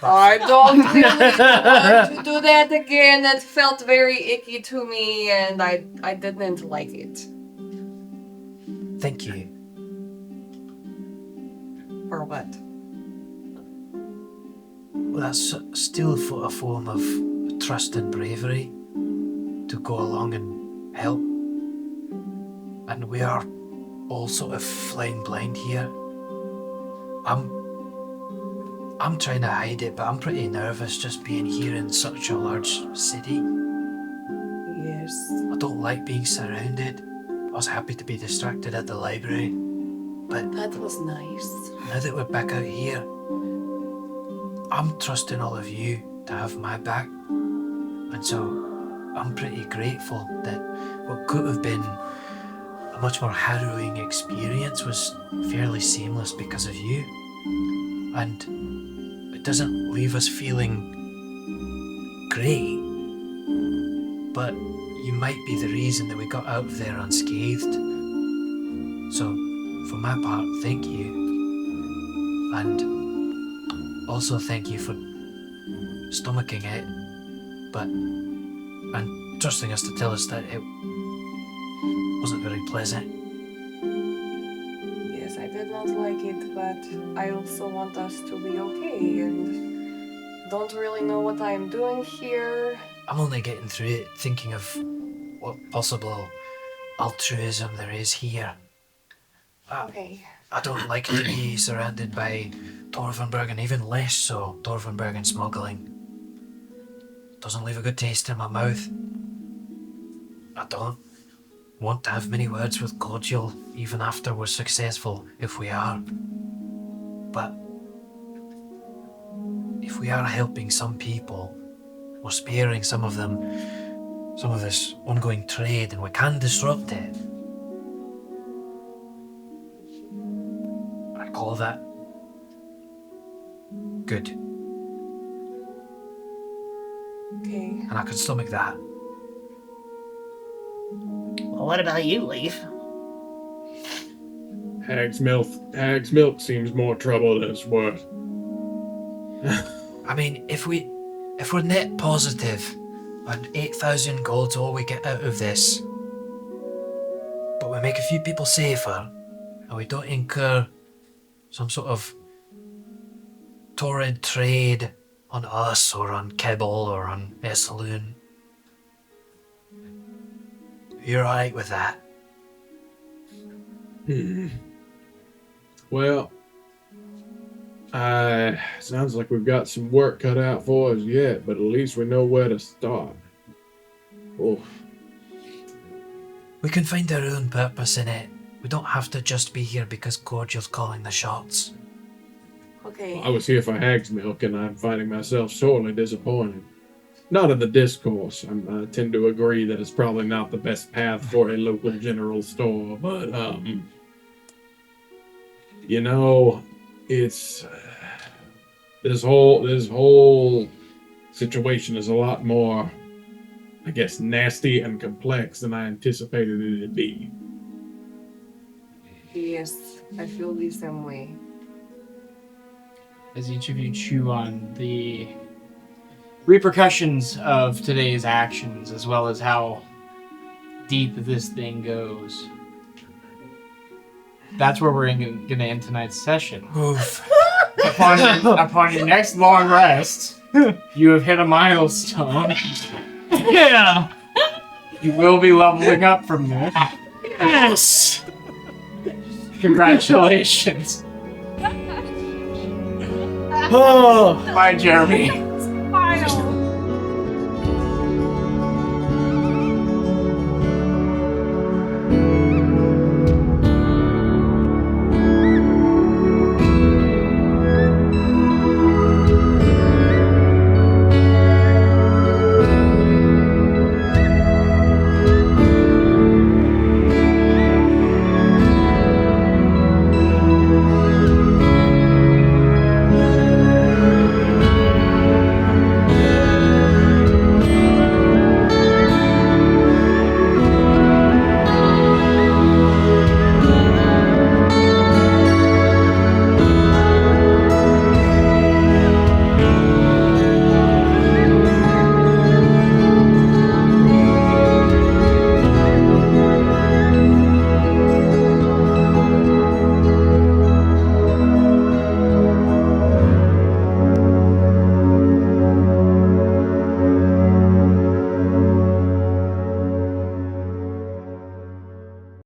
I don't really want to do that again. It felt very icky to me and I didn't like it. Thank you. For what? Well, that's still a form of trust and bravery to go along and help. And we are all sort of flying blind here. I'm trying to hide it, but I'm pretty nervous just being here in such a large city. Yes. I don't like being surrounded. I was happy to be distracted at the library, but That was nice. now that we're back out here, I'm trusting all of you to have my back. And so I'm pretty grateful that what could have been a much more harrowing experience was fairly seamless because of you. And it doesn't leave us feeling great, but you might be the reason that we got out of there unscathed. So, for my part, thank you. And also thank you for stomaching it, but and trusting us to tell us that it wasn't very pleasant. Yes, I did not like it, but I also want us to be okay and don't really know what I'm doing here. I'm only getting through it thinking of what possible altruism there is here. Okay. I don't like to be surrounded by Torvenberg, even less so Torvenberg and smuggling. Doesn't leave a good taste in my mouth. I don't want to have many words with Cordial even after we're successful, if we are. But if we are helping some people, or sparing some of them, some of this ongoing trade, and we can disrupt it, I call that good. Okay. And I can stomach that. Well, what about you, Leaf? Hag's milk seems more trouble than it's worth. I mean, if we're net positive, and 8,000 gold's all we get out of this, but we make a few people safer, and we don't incur some sort of torrid trade on us, or on Kebble, or on Esaloon, you're alright with that? Well, sounds like we've got some work cut out for us yet, but at least we know where to start. Oh, We can find our own purpose in it. We don't have to just be here because Cordial's calling the shots. Okay. I was here for Hag's milk, and I'm finding myself sorely disappointed. Not in the discourse. I tend to agree that it's probably not the best path for a local general store, but you know, it's this whole situation is a lot more, I guess, nasty and complex than I anticipated it to be. Yes, I feel the same way. As each of you chew on the repercussions of today's actions, as well as how deep this thing goes. That's where we're going to end tonight's session. Oof. Upon your next long rest, you have hit a milestone. Yeah. You will be leveling up from this. Yes. Congratulations. Oh. Bye, Jeremy.